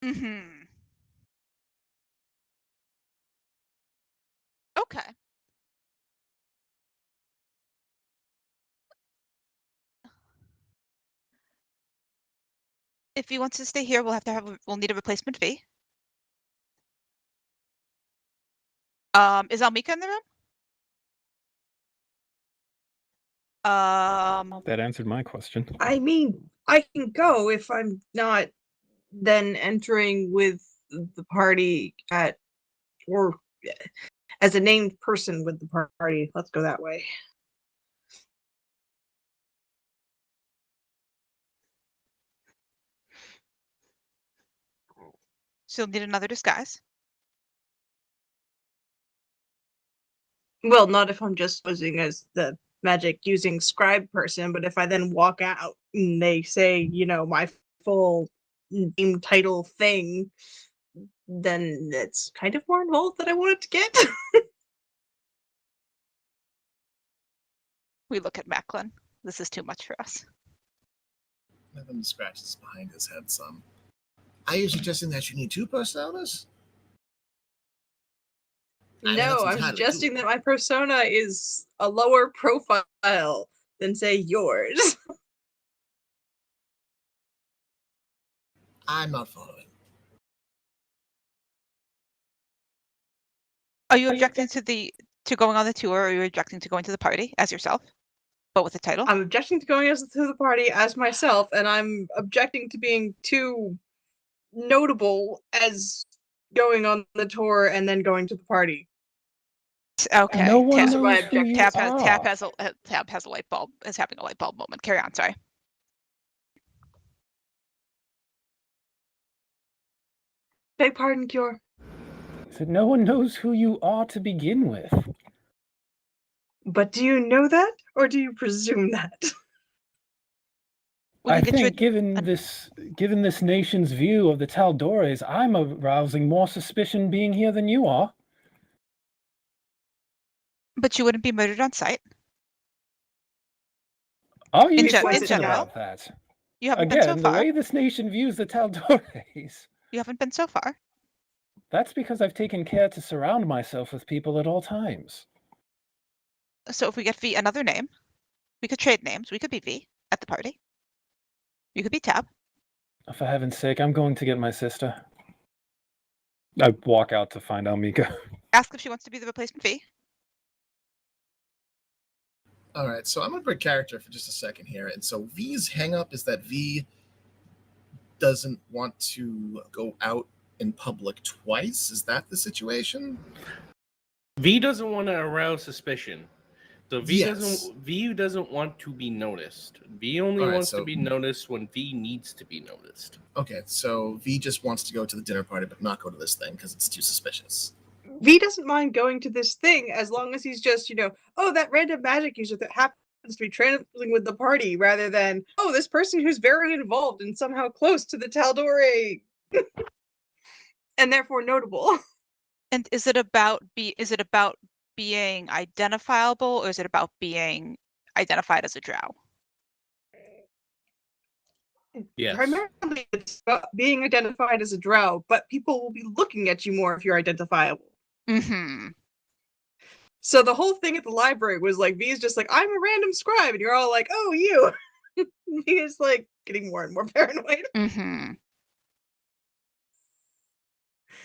[SPEAKER 1] Mhm. Okay. If he wants to stay here, we'll need a replacement fee. Is Almika in the room?
[SPEAKER 2] That answered my question.
[SPEAKER 4] I mean, I can go if I'm not then entering with the party or as a named person with the party. Let's go that way.
[SPEAKER 1] So you'll need another disguise.
[SPEAKER 4] Well, not if I'm just posing as the magic using scribe person, but if I then walk out and they say, my full name title thing, then it's kind of more involved than I wanted to get.
[SPEAKER 1] We look at Macklin. This is too much for us.
[SPEAKER 3] Evan scratches behind his head some. Are you suggesting that you need two personas? I mean,
[SPEAKER 4] No,
[SPEAKER 3] that's
[SPEAKER 4] I'm
[SPEAKER 3] entirely
[SPEAKER 4] suggesting
[SPEAKER 3] doable.
[SPEAKER 4] that my persona is a lower profile than, say, yours.
[SPEAKER 3] I'm not following.
[SPEAKER 1] Are you objecting to going on the tour, or are you objecting to going to the party as yourself? But with a title?
[SPEAKER 4] I'm objecting to going to the party as myself, and I'm objecting to being too notable as going on the tour and then going to the party.
[SPEAKER 1] Okay.
[SPEAKER 2] No one
[SPEAKER 4] Those are my
[SPEAKER 2] knows who you
[SPEAKER 1] Tab
[SPEAKER 2] are.
[SPEAKER 1] has a light bulb, is having a light bulb moment. Carry on, sorry.
[SPEAKER 4] Beg pardon, Cure.
[SPEAKER 2] So no one knows who you are to begin with.
[SPEAKER 4] But do you know that, or do you presume that?
[SPEAKER 1] We
[SPEAKER 2] I
[SPEAKER 1] can get you
[SPEAKER 2] think, given this nation's view of the Taldores, I'm arousing more suspicion being here than you are.
[SPEAKER 1] but you wouldn't be murdered on sight.
[SPEAKER 2] Are you
[SPEAKER 1] In
[SPEAKER 2] certain
[SPEAKER 1] general?
[SPEAKER 2] about that?
[SPEAKER 1] You haven't been so
[SPEAKER 2] Again, the
[SPEAKER 1] far.
[SPEAKER 2] way this nation views the Taldores.
[SPEAKER 1] You haven't been so far.
[SPEAKER 2] That's because I've taken care to surround myself with people at all times.
[SPEAKER 1] So if we get V another name, we could trade names. We could be V at the party. You could be Tab.
[SPEAKER 2] For heaven's sake, I'm going to get my sister. I walk out to find Almika.
[SPEAKER 1] Ask if she wants to be the replacement V.
[SPEAKER 3] All right, so I'm gonna break character for just a second here, and so V's hangup is that V doesn't want to go out in public twice. Is that the situation?
[SPEAKER 6] V doesn't want to arouse suspicion. So V
[SPEAKER 3] Yes.
[SPEAKER 6] doesn't want to be noticed. V only
[SPEAKER 3] Alright,
[SPEAKER 6] wants
[SPEAKER 3] so-
[SPEAKER 6] to be noticed when V needs to be noticed.
[SPEAKER 3] Okay, so V just wants to go to the dinner party, but not go to this thing because it's too suspicious.
[SPEAKER 4] V doesn't mind going to this thing as long as he's just, oh, that random magic user that happens to be traveling with the party, rather than, oh, this person who's very involved and somehow close to the Taldore, and therefore notable.
[SPEAKER 1] And is it about being identifiable, or is it about being identified as a drow?
[SPEAKER 6] Yes.
[SPEAKER 4] Primarily, it's about being identified as a drow, but people will be looking at you more if you're identifiable.
[SPEAKER 1] Mm-hmm.
[SPEAKER 4] So the whole thing at the library was like, V is just like, I'm a random scribe, and you're all like, oh, you. V is like getting more and more paranoid.
[SPEAKER 1] Mm-hmm.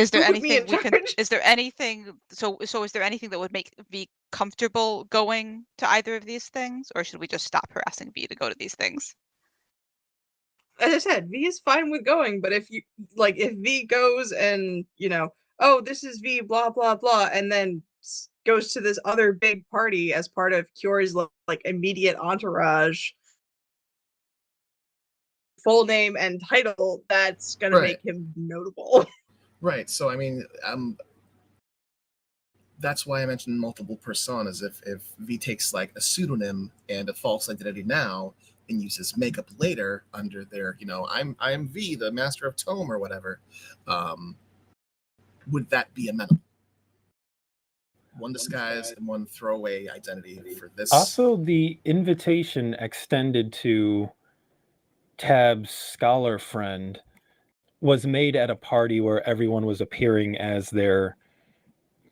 [SPEAKER 1] Is there
[SPEAKER 4] Who put me
[SPEAKER 1] anything
[SPEAKER 4] in
[SPEAKER 1] we can?
[SPEAKER 4] charge?
[SPEAKER 1] Is there anything? So is there anything that would make V comfortable going to either of these things, or should we just stop harassing V to go to these things?
[SPEAKER 4] As I said, V is fine with going, but if if V goes and oh, this is V, blah blah blah, and then goes to this other big party as part of Cure's immediate entourage, full name and title, that's gonna make him notable.
[SPEAKER 3] Right. So I mean, that's why I mentioned multiple personas. If V takes like a pseudonym and a false identity now, and uses makeup later under their, I'm V, the Master of Tome or whatever, would that be amenable? One disguise and one throwaway identity for this.
[SPEAKER 2] Also, the invitation extended to Tab's scholar friend was made at a party where everyone was appearing as their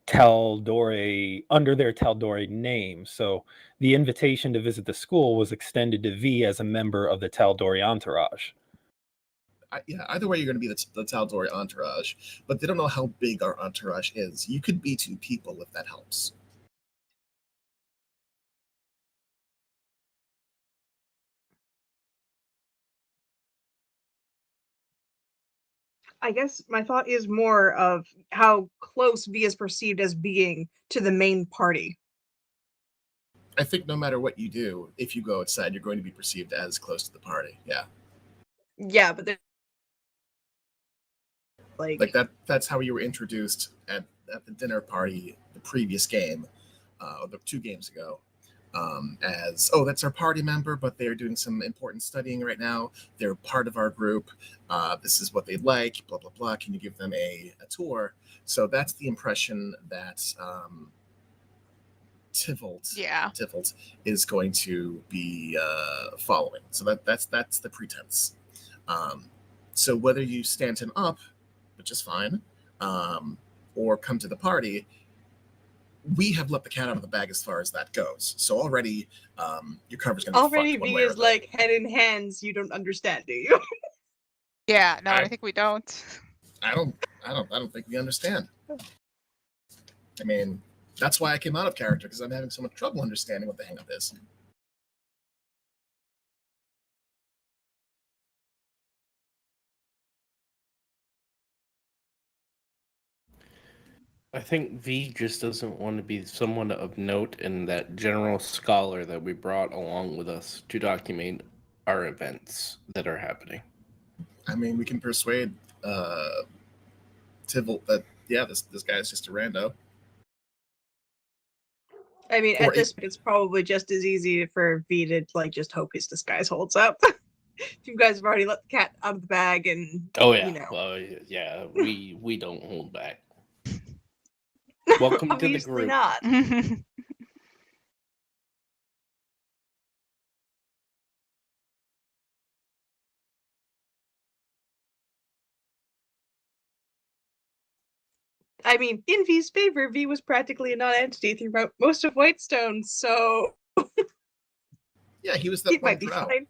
[SPEAKER 2] Taldore, under their Taldore name. So the invitation to visit the school was extended to V as a member of the Taldore entourage.
[SPEAKER 3] Yeah, either way, you're going to be the Taldore entourage, but they don't know how big our entourage is. You could be 2 people if that helps.
[SPEAKER 4] I guess my thought is more of how close V is perceived as being to the main party.
[SPEAKER 3] I think no matter what you do, if you go outside, you're going to be perceived as close to the party. Yeah.
[SPEAKER 4] Yeah, but
[SPEAKER 3] like that's how you were introduced at the dinner party the previous game, or the 2 games ago, as, oh, that's our party member, but they're doing some important studying right now. They're part of our group. This is what they like, blah, blah, blah. Can you give them a tour? So that's the impression that Tivalt is going to be following. So that's the pretense. So whether you stand him up, which is fine, or come to the party, we have let the cat out of the bag as far as that goes. So already, your cover's going to be
[SPEAKER 4] already
[SPEAKER 3] fucked one
[SPEAKER 4] V
[SPEAKER 3] way or
[SPEAKER 4] is
[SPEAKER 3] the
[SPEAKER 4] like head in hands. You don't understand, do you?
[SPEAKER 1] Yeah, no, I think we don't.
[SPEAKER 3] I don't think we understand. I mean, that's why I came out of character, because I'm having so much trouble understanding what the hang of is.
[SPEAKER 6] I think V just doesn't want to be someone of note and that general scholar that we brought along with us to document our events that are happening.
[SPEAKER 3] I mean, we can persuade Tybalt that this guy is just a rando.
[SPEAKER 4] I mean,
[SPEAKER 3] Or
[SPEAKER 4] at this point, it's probably just as easy for V to like just hope his disguise holds up. If you guys have already let the cat out of the bag, and
[SPEAKER 6] Oh yeah,
[SPEAKER 4] you know,
[SPEAKER 6] well, yeah, we don't hold back. Welcome to the
[SPEAKER 4] obviously
[SPEAKER 6] group.
[SPEAKER 4] not. I mean, in V's favor, V was practically a non-entity throughout most of Whitestone, so
[SPEAKER 3] yeah, he was the
[SPEAKER 4] it might
[SPEAKER 3] one
[SPEAKER 4] be
[SPEAKER 3] drow.
[SPEAKER 4] fine.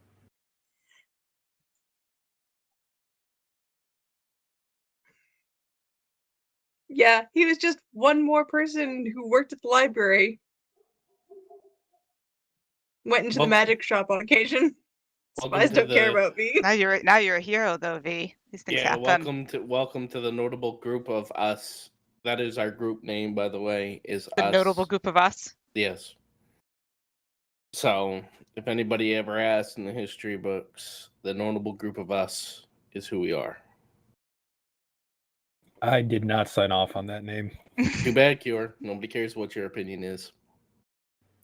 [SPEAKER 4] Yeah, he was just one more person who worked at the library. Went into the
[SPEAKER 6] Wel-
[SPEAKER 4] magic shop on occasion.
[SPEAKER 6] Welcome
[SPEAKER 4] Spies
[SPEAKER 6] to
[SPEAKER 4] don't care
[SPEAKER 6] the
[SPEAKER 4] about V.
[SPEAKER 1] Now you're a hero though, V. These things
[SPEAKER 6] yeah.
[SPEAKER 1] happen.
[SPEAKER 6] Welcome to the notable group of us. That is our group name, by the way. Is
[SPEAKER 1] The
[SPEAKER 6] us.
[SPEAKER 1] notable group of us.
[SPEAKER 6] Yes. So, if anybody ever asks in the history books, the notable group of us is who we are.
[SPEAKER 2] I did not sign off on that name.
[SPEAKER 6] Too bad, Cure. Nobody cares what your opinion is.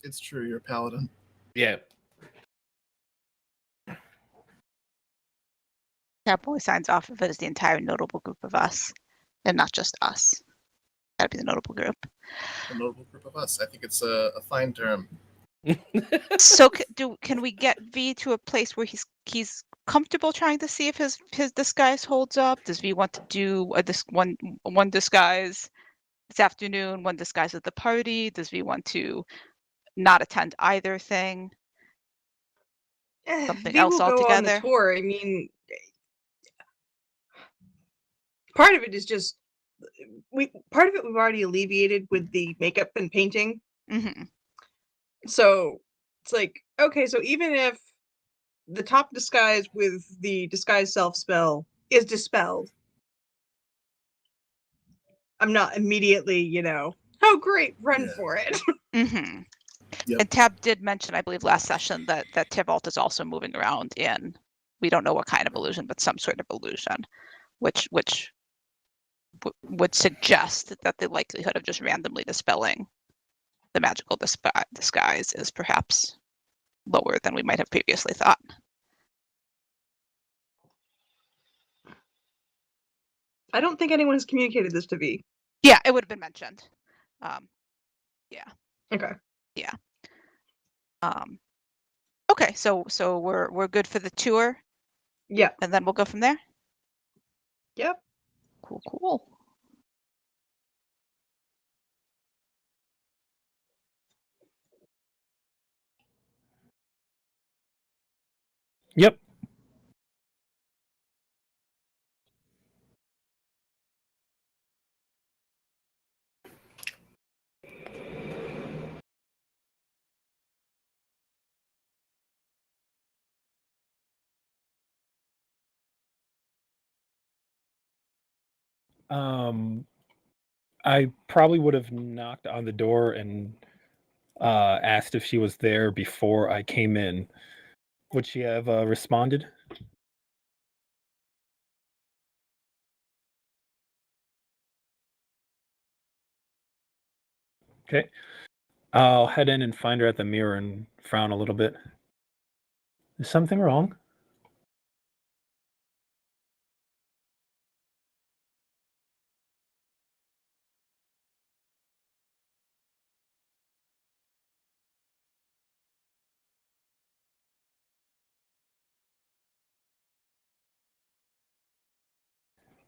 [SPEAKER 3] It's true, you're a paladin.
[SPEAKER 6] Yeah.
[SPEAKER 1] Cat Boy signs off of it as the entire notable group of us, and not just us. That'd be the notable group.
[SPEAKER 3] The notable group of us. I think it's a fine term.
[SPEAKER 1] So can we get V to a place where he's comfortable trying to see if his disguise holds up? Does V want to do this one disguise this afternoon, one disguise at the party? Does V want to not attend either thing? Something
[SPEAKER 4] V
[SPEAKER 1] else
[SPEAKER 4] will go on the
[SPEAKER 1] altogether?
[SPEAKER 4] tour. I mean, part of it is just part of it we've already alleviated with the makeup and painting.
[SPEAKER 1] Mm-hmm.
[SPEAKER 4] So it's like, okay, so even if the top disguise with the disguise self spell is dispelled, I'm not immediately, oh great, run
[SPEAKER 3] Yeah.
[SPEAKER 4] for it.
[SPEAKER 1] Mm-hmm.
[SPEAKER 3] Yep.
[SPEAKER 1] And Tab did mention, I believe, last session that Tybalt is also moving around in, we don't know what kind of illusion, but some sort of illusion, which would suggest that the likelihood of just randomly dispelling the magical disguise is perhaps lower than we might have previously thought.
[SPEAKER 4] I don't think anyone has communicated this to V.
[SPEAKER 1] Yeah, it would have been mentioned. Yeah.
[SPEAKER 4] Okay.
[SPEAKER 1] Yeah. Okay, so we're good for the tour,
[SPEAKER 4] Yeah.
[SPEAKER 1] and then we'll go from there.
[SPEAKER 4] Yep.
[SPEAKER 1] Cool.
[SPEAKER 2] Yep. I probably would have knocked on the door and asked if she was there before I came in. Would she have responded? Okay. I'll head in and find her at the mirror and frown a little bit. Is something wrong?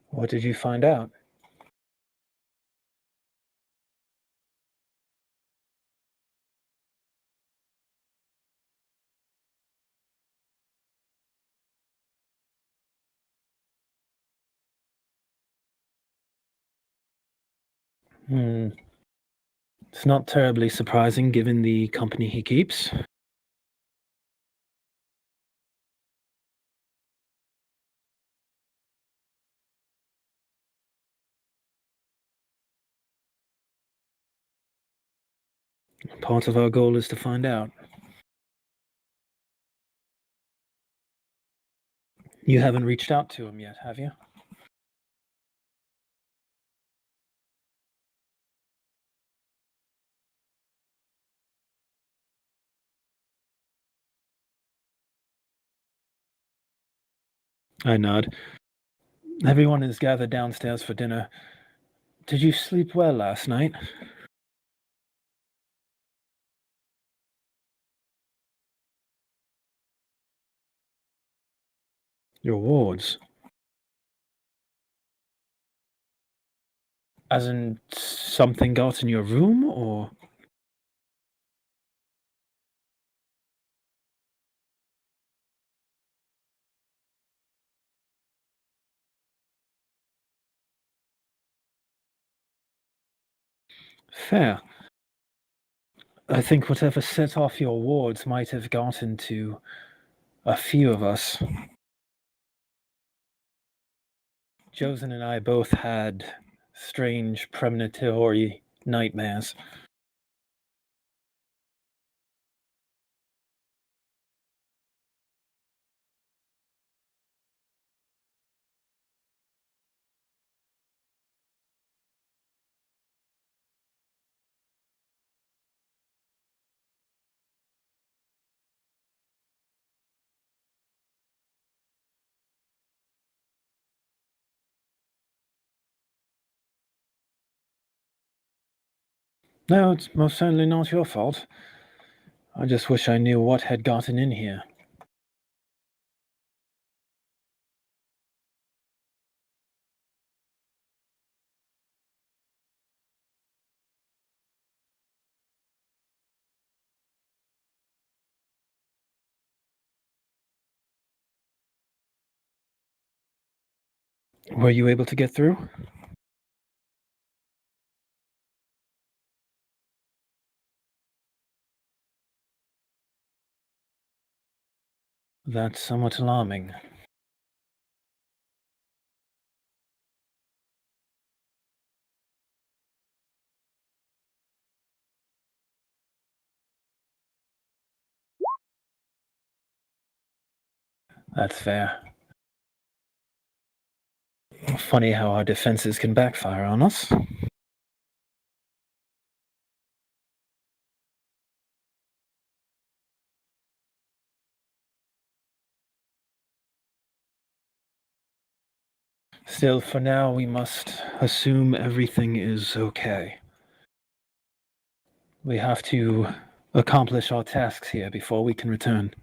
[SPEAKER 2] What did you find out? It's not terribly surprising given the company he keeps. Part of our goal is to find out. You haven't reached out to him yet, have you? I nod. Everyone is gathered downstairs for dinner. Did you sleep well last night? Your wards. As in, something got in your room, or? Fair. I think whatever set off your wards might have gotten to a few of us. Josen and I both had strange premonitory nightmares. No, it's most certainly not your fault. I just wish I knew what had gotten in here. Were you able to get through? That's somewhat alarming. That's fair. Funny how our defenses can backfire on us. Still, for now, we must assume everything is okay. We have to accomplish our tasks here before we can return.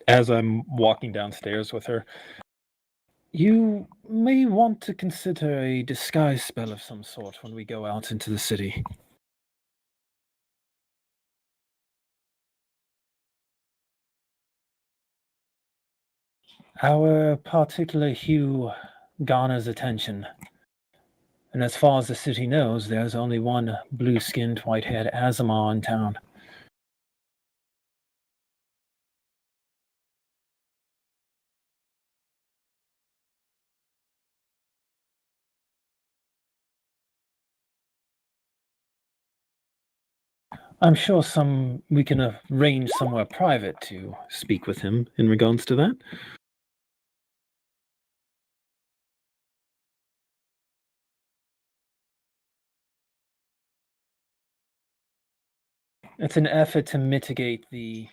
[SPEAKER 2] As I'm walking downstairs with her, you may want to consider a disguise spell of some sort when we go out into the city. Our particular hue garners attention, and as far as the city knows, there's only one blue-skinned, white-haired Azamar in town. I'm sure we can arrange somewhere private to speak with him in regards to that. It's an effort to mitigate the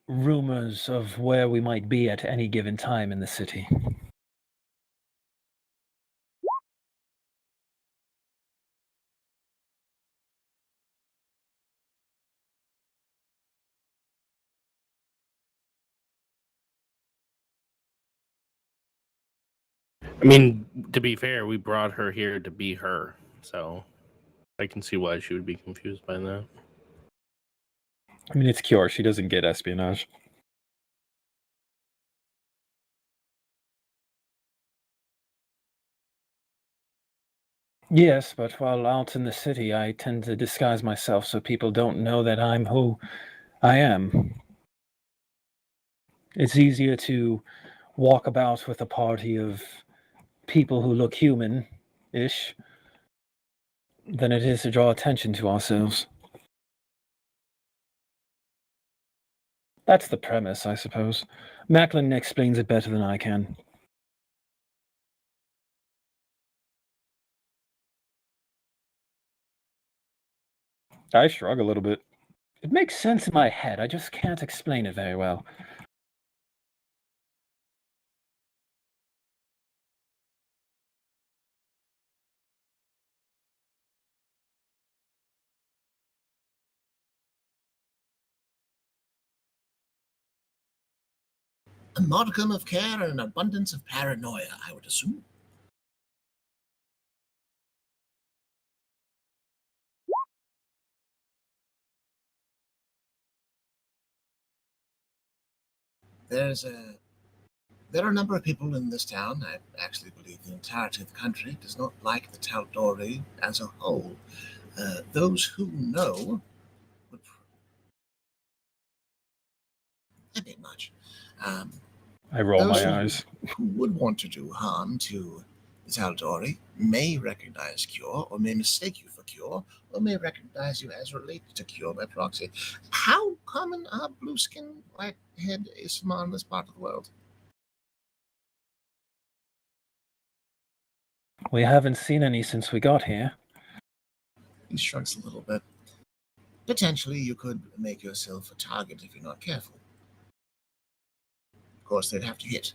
[SPEAKER 2] rumors of where we might be at any given time in the city.
[SPEAKER 6] I mean, to be fair, we brought her here to be her, so I can see why she would be confused by that.
[SPEAKER 2] I mean, it's Kior. She doesn't get espionage. Yes, but while out in the city, I tend to disguise myself so people don't know that I'm who I am. It's easier to walk about with a party of people who look human-ish than it is to draw attention to ourselves. That's the premise, I suppose. Macklin explains it better than I can. I shrug a little bit. It makes sense in my head, I just can't explain it very well.
[SPEAKER 3] A modicum of care and an abundance of paranoia, I would assume. There are a number of people in this town, I actually believe the entirety of the country, does not like the Tal'Dorei as a whole. Those who know would... A bit much.
[SPEAKER 2] I roll
[SPEAKER 3] Those
[SPEAKER 2] my eyes.
[SPEAKER 3] who would want to do harm to the Tal'Dorei may recognize Cure, or may mistake you for Cure, or may recognize you as related to Cure by proxy. How common are blue-skinned, white-haired Isma in this part of the world?
[SPEAKER 2] We haven't seen any since we got here.
[SPEAKER 3] He shrugs a little bit. Potentially, you could make yourself a target if you're not careful. Of course, they'd have to hit.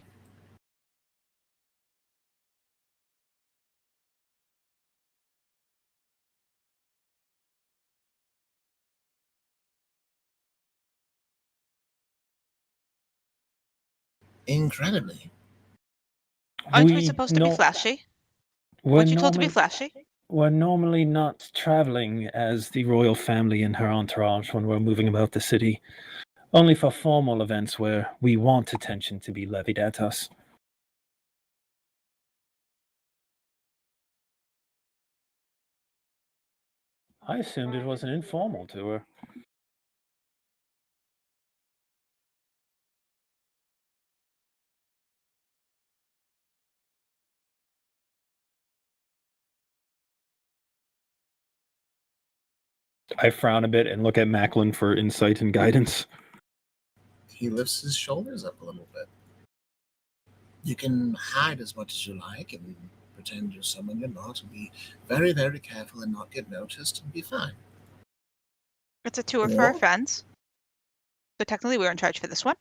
[SPEAKER 3] Incredibly.
[SPEAKER 1] Aren't we supposed to be flashy? Weren't you told to be flashy?
[SPEAKER 2] We're normally not traveling as the royal family and her entourage when we're moving about the city. Only for formal events where we want attention to be levied at us. I assumed it was an informal tour. I frown a bit and look at Macklin for insight and guidance.
[SPEAKER 3] He lifts his shoulders up a little bit. You can hide as much as you like and pretend you're someone you're not and be very, very careful and not get noticed and be fine.
[SPEAKER 1] It's a tour for our friends. So technically we're in charge for this one.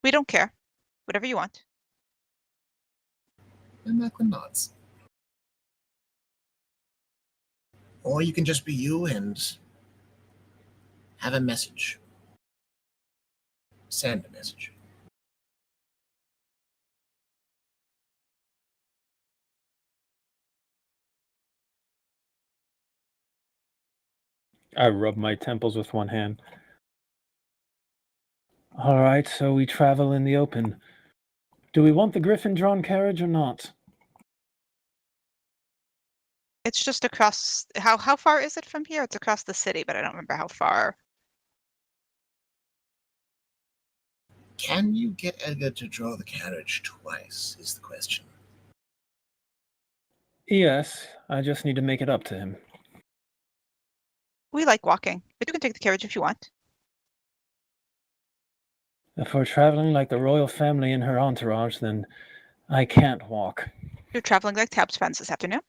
[SPEAKER 1] We don't care. Whatever you want.
[SPEAKER 3] And Macklin nods. Or you can just be you and have a message. Send a message.
[SPEAKER 2] I rub my temples with one hand. All right, so we travel in the open. Do we want the griffin-drawn carriage or not?
[SPEAKER 1] It's just across. How far is it from here? It's across the city, but I don't remember how far.
[SPEAKER 3] Can you get Edgar to draw the carriage twice, is the question.
[SPEAKER 2] Yes, I just need to make it up to him.
[SPEAKER 1] We like walking, but you can take the carriage if you want.
[SPEAKER 2] If we're traveling like the royal family and her entourage, then I can't walk.
[SPEAKER 1] You're traveling like Tab's friends this afternoon.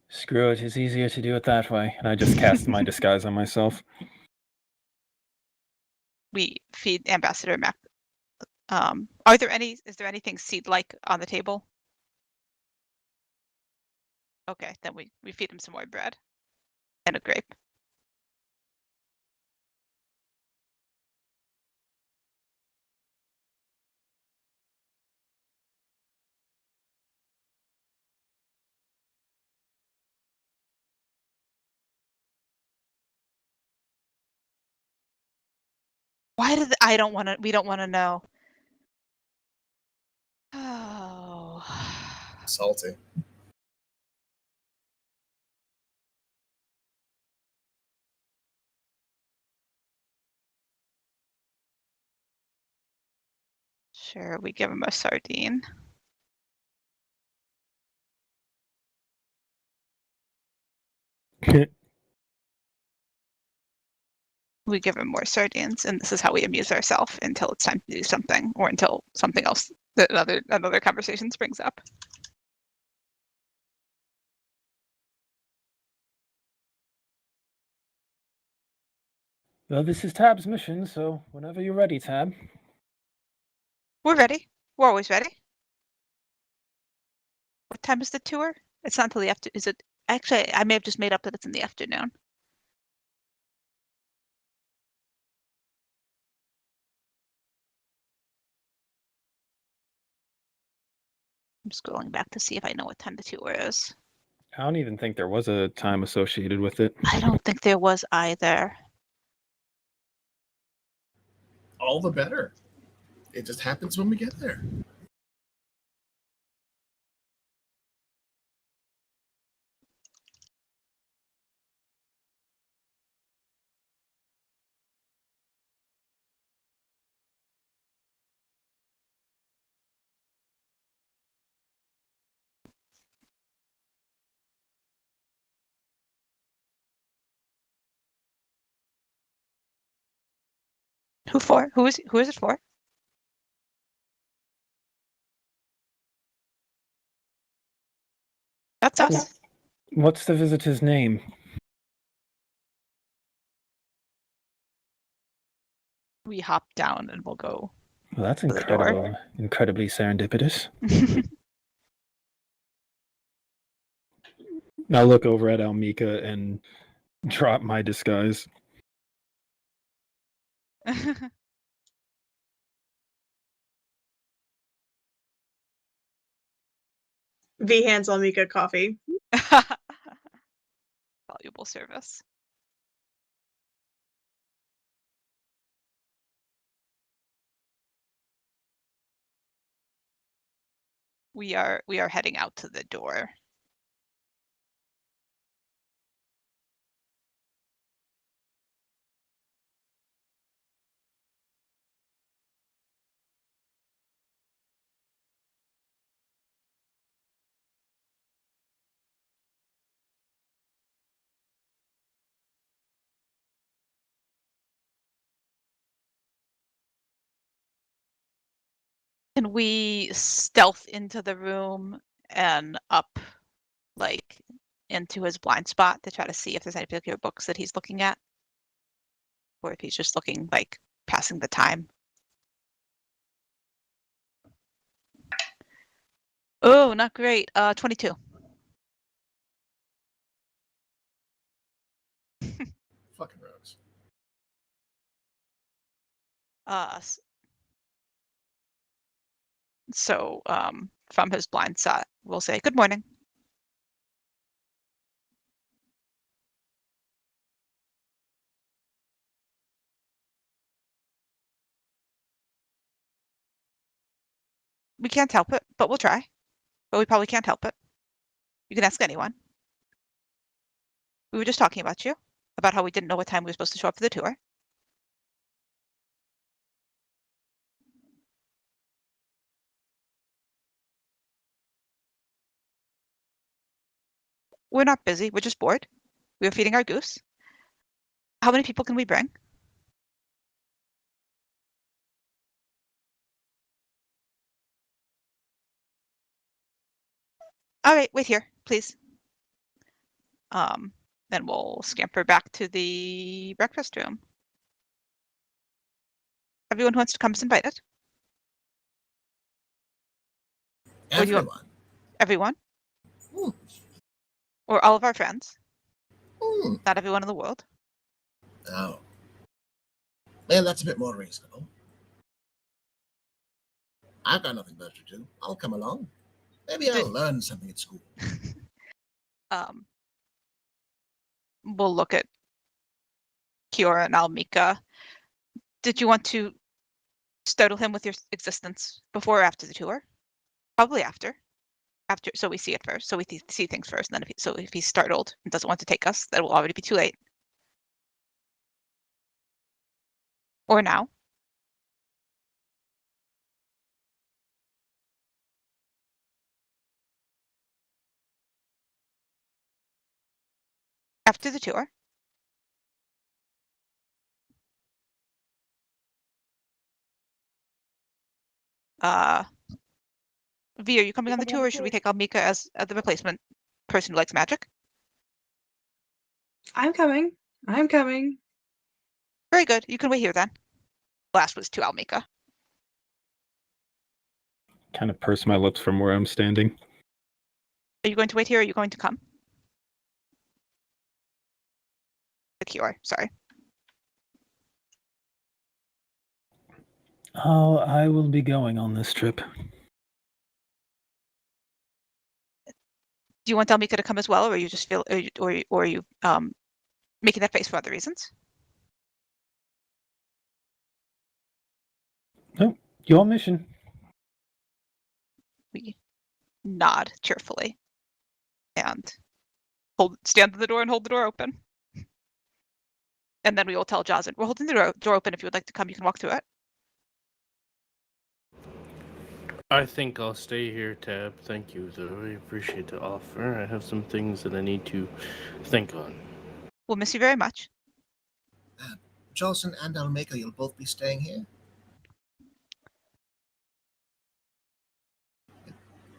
[SPEAKER 2] Screw it, it's easier to do it that way, and I just cast my disguise on myself.
[SPEAKER 1] We feed Ambassador Mac. Is there anything seed-like on the table? Okay, then we feed him some more bread and a grape. Why did I don't want to? We don't want to know. Oh.
[SPEAKER 3] Salty.
[SPEAKER 1] Sure, we give him a sardine. We give him more sardines, and this is how we amuse ourselves until it's time to do something, or until something else that another conversation springs up.
[SPEAKER 2] Well, this is Tab's mission, so whenever you're ready, Tab.
[SPEAKER 1] We're ready. We're always ready. What time is the tour? It's not until the after. Is it? Actually, I may have just made up that it's in the afternoon. I'm scrolling back to see if I know what time the tour is.
[SPEAKER 2] I don't even think there was a time associated with it.
[SPEAKER 1] I don't think there was either.
[SPEAKER 3] All the better. It just happens when we get there.
[SPEAKER 1] Who for? Who is it for? That's us.
[SPEAKER 2] What's the visitor's name?
[SPEAKER 1] We hop down and we'll go.
[SPEAKER 2] Well, that's
[SPEAKER 1] To the door.
[SPEAKER 2] incredible. Incredibly serendipitous. I'll look over at Almika and drop my disguise.
[SPEAKER 4] V hands Almika coffee.
[SPEAKER 1] Valuable service. We are heading out to the door. Can we stealth into the room and up, like, into his blind spot to try to see if there's any particular books that he's looking at? Or if he's just looking, like, passing the time? Oh, not great. 22.
[SPEAKER 3] Fucking rogues.
[SPEAKER 1] So, from his blind spot, we'll say, good morning. We can't help it, but we'll try. But we probably can't help it. You can ask anyone. We were just talking about you, about how we didn't know what time we were supposed to show up for the tour. We're not busy. We're just bored. We were feeding our goose. How many people can we bring? All right, wait here, please. Then we'll scamper back to the breakfast room. Everyone who wants to come is invited. Or do you want-
[SPEAKER 3] Everyone.
[SPEAKER 1] Everyone?
[SPEAKER 3] Hmm.
[SPEAKER 1] Or all of our friends.
[SPEAKER 3] Hmm.
[SPEAKER 1] Not everyone in the world.
[SPEAKER 3] Oh. Well, that's a bit more reasonable. I've got nothing better to do. I'll come along. Maybe I'll learn something at school.
[SPEAKER 1] We'll look at Kiora and Almika. Did you want to startle him with your existence before or after the tour? Probably after. After, so we see it first. So we see things first, and then if he's startled and doesn't want to take us, that will already be too late. Or now. After the tour. V, are you coming on the tour, or should we take Almika as the replacement person who likes magic?
[SPEAKER 4] I'm coming. I'm coming.
[SPEAKER 1] Very good. You can wait here then. Last was to Almika.
[SPEAKER 2] Kind of purse my lips from where I'm standing.
[SPEAKER 1] Are you going to wait here, or are you going to come? The Kiora, sorry.
[SPEAKER 2] Oh, I will be going on this trip.
[SPEAKER 1] Do you want Almika to come as well, or you just feel, or are you making that face for other reasons?
[SPEAKER 2] Nope, your mission.
[SPEAKER 1] We nod cheerfully and stand at the door and hold the door open. And then we will tell Jazen, we're holding the door open. If you would like to come, you can walk through it.
[SPEAKER 6] I think I'll stay here, Tab. Thank you, though. I appreciate the offer. I have some things that I need to think on.
[SPEAKER 1] We'll miss you very much.
[SPEAKER 3] Jolson and Almeka, you'll both be staying here?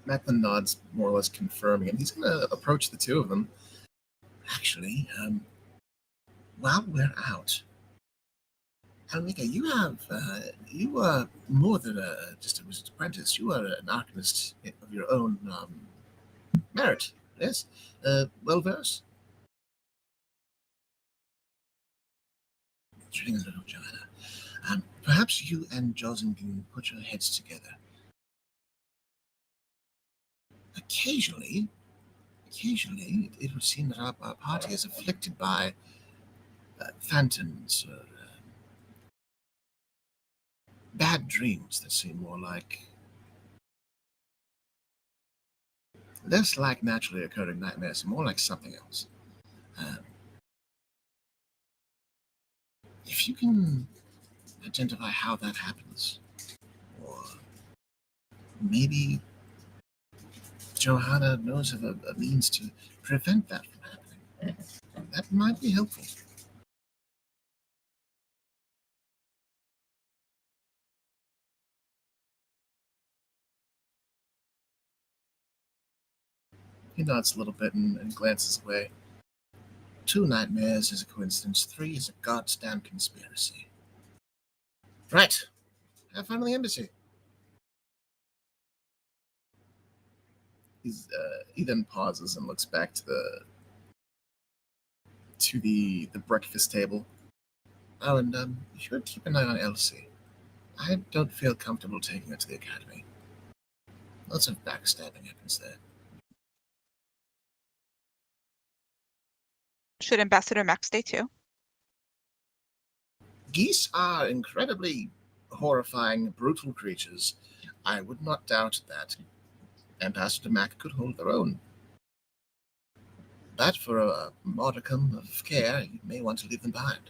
[SPEAKER 3] Macklin nods, more or less confirming, and he's going to approach the two of them. Actually, while we're out, Almeka, you are more than just an apprentice. You are an alchemist of your own merit, yes? Well-versed? Greetings, little Joanna. Perhaps you and Josin can put your heads together. Occasionally, it would seem that our party is afflicted by phantoms or bad dreams that seem less like naturally occurring nightmares, and more like something else. If you can identify how that happens, or maybe Johanna knows of a means to prevent that from happening, that might be helpful. He nods a little bit and glances away. 2 nightmares is a coincidence. 3 is a goddamn conspiracy. Right. Have fun in the embassy. He then pauses and looks back to the breakfast table. Oh, and you should keep an eye on Elsie. I don't feel comfortable taking her to the academy. Lots of backstabbing happens there.
[SPEAKER 1] Should Ambassador Max stay too?
[SPEAKER 3] Geese are incredibly horrifying, brutal creatures. I would not doubt that Ambassador Mac could hold their own. But for a modicum of care, you may want to leave them behind.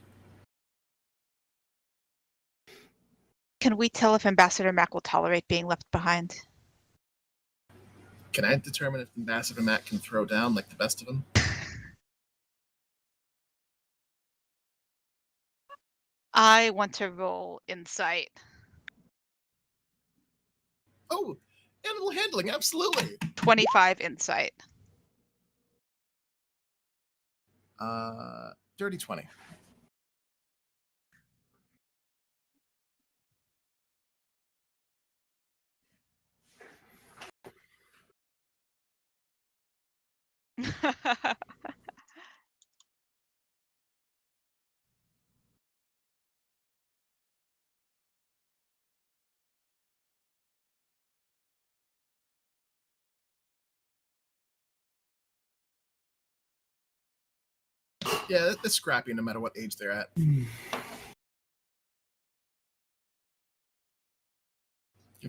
[SPEAKER 1] Can we tell if Ambassador Mac will tolerate being left behind?
[SPEAKER 3] Can I determine if Ambassador Mac can throw down like the best of them?
[SPEAKER 1] I want to roll insight.
[SPEAKER 3] Oh, animal handling, absolutely.
[SPEAKER 1] 25 insight.
[SPEAKER 3] Dirty 20. Yeah, it's scrappy no matter what age they're at. Give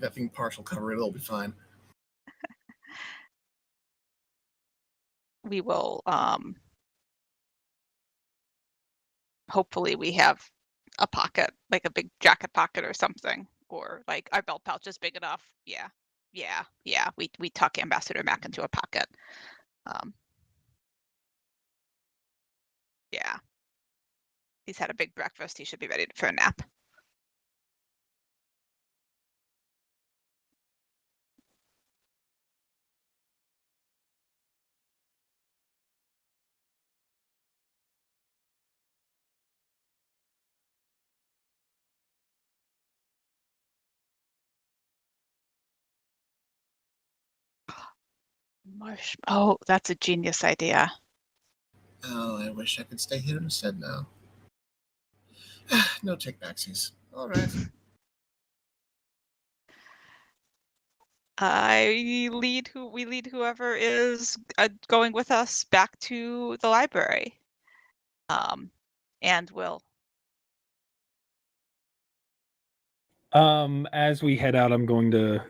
[SPEAKER 3] that thing partial cover, it'll be fine.
[SPEAKER 1] We will hopefully we have a pocket, like a big jacket pocket or something, or like our belt pouch is big enough. Yeah. We tuck Ambassador Mac into a pocket. Yeah. He's had a big breakfast. He should be ready for a nap. Oh, that's a genius idea.
[SPEAKER 3] Oh, I wish I could stay here instead now. No take backsies. All right.
[SPEAKER 1] We lead whoever is going with us back to the library. And we'll.
[SPEAKER 2] As we head out, I'm going to.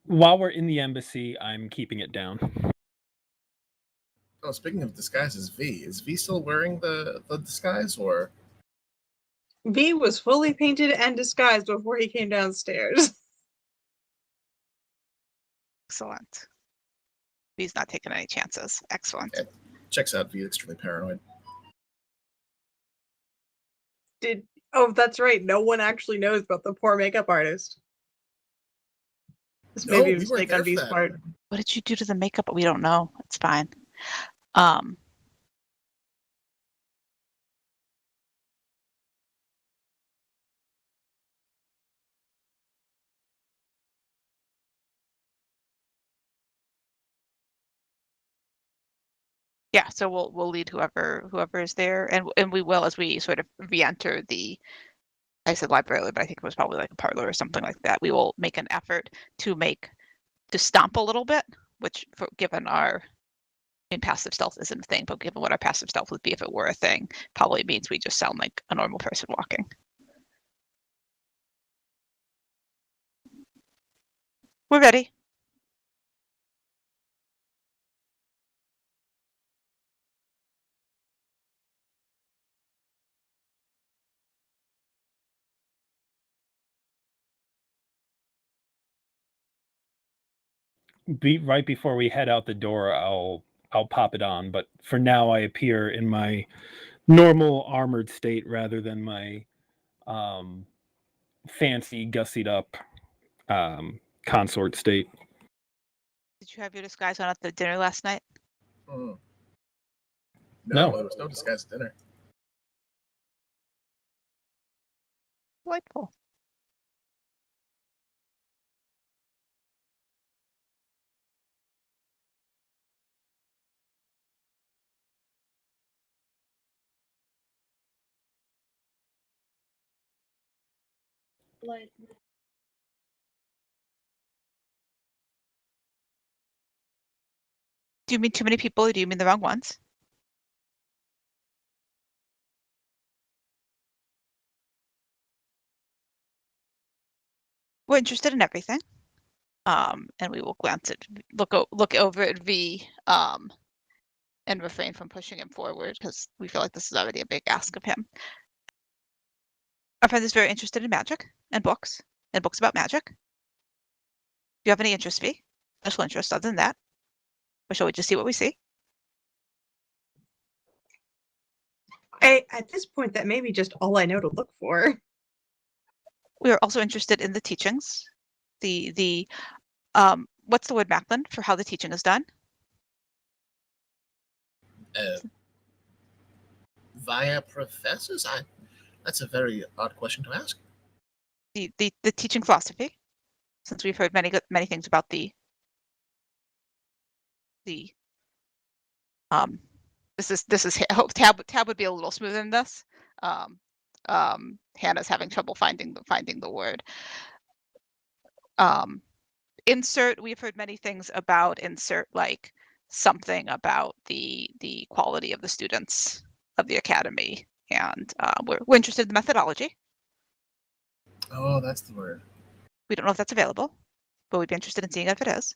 [SPEAKER 2] While we're in the embassy, I'm keeping it down.
[SPEAKER 3] Oh, speaking of disguises, is V still wearing the disguise, or?
[SPEAKER 4] V was fully painted and disguised before he came downstairs.
[SPEAKER 1] Excellent. He's not taking any chances. Excellent.
[SPEAKER 3] Yeah, checks out. V extremely paranoid.
[SPEAKER 4] Oh, that's right. No one actually knows about the poor makeup artist. This may be a mistake on V's part.
[SPEAKER 1] What did you do to the makeup? We don't know. It's fine. Yeah, so we'll lead whoever is there, and we will, as we sort of re-enter the, I said library, but I think it was probably like a parlor or something like that. We will make an effort to stomp a little bit, which given our passive stealth isn't a thing, but given what our passive stealth would be if it were a thing, probably means we just sound like a normal person walking. We're ready.
[SPEAKER 2] Right before we head out the door, I'll pop it on. But for now, I appear in my normal armored state rather than my fancy gussied up consort state.
[SPEAKER 1] Did you have your disguise on at the dinner last night?
[SPEAKER 3] No,
[SPEAKER 2] No.
[SPEAKER 3] there was no disguise at dinner.
[SPEAKER 1] Delightful. Do you mean too many people, or do you mean the wrong ones? We're interested in everything. And we will look over at V, and refrain from pushing him forward because we feel like this is already a big ask of him. Our friend is very interested in magic and books about magic. Do you have any interest, V? Special interest other than that? Or shall we just see what we see?
[SPEAKER 4] At this point, that may be just all I know to look for.
[SPEAKER 1] We are also interested in the teachings. What's the word, Macklin, for how the teaching is done?
[SPEAKER 3] Via professors? That's a very odd question to ask.
[SPEAKER 1] The teaching philosophy, since we've heard many things about the this is I hope Tab would be a little smoother than this. Hannah's having trouble finding the word. Insert, we've heard many things about insert, like something about the quality of the students of the academy, and we're interested in the methodology.
[SPEAKER 3] Oh, that's the word.
[SPEAKER 1] We don't know if that's available, but we'd be interested in seeing if it is.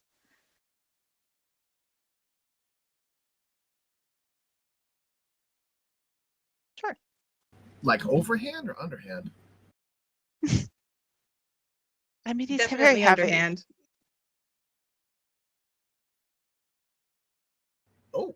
[SPEAKER 1] Sure.
[SPEAKER 3] Like overhand or underhand?
[SPEAKER 1] I mean, he's very
[SPEAKER 4] Definitely
[SPEAKER 1] heavy.
[SPEAKER 4] underhand.
[SPEAKER 3] Oh,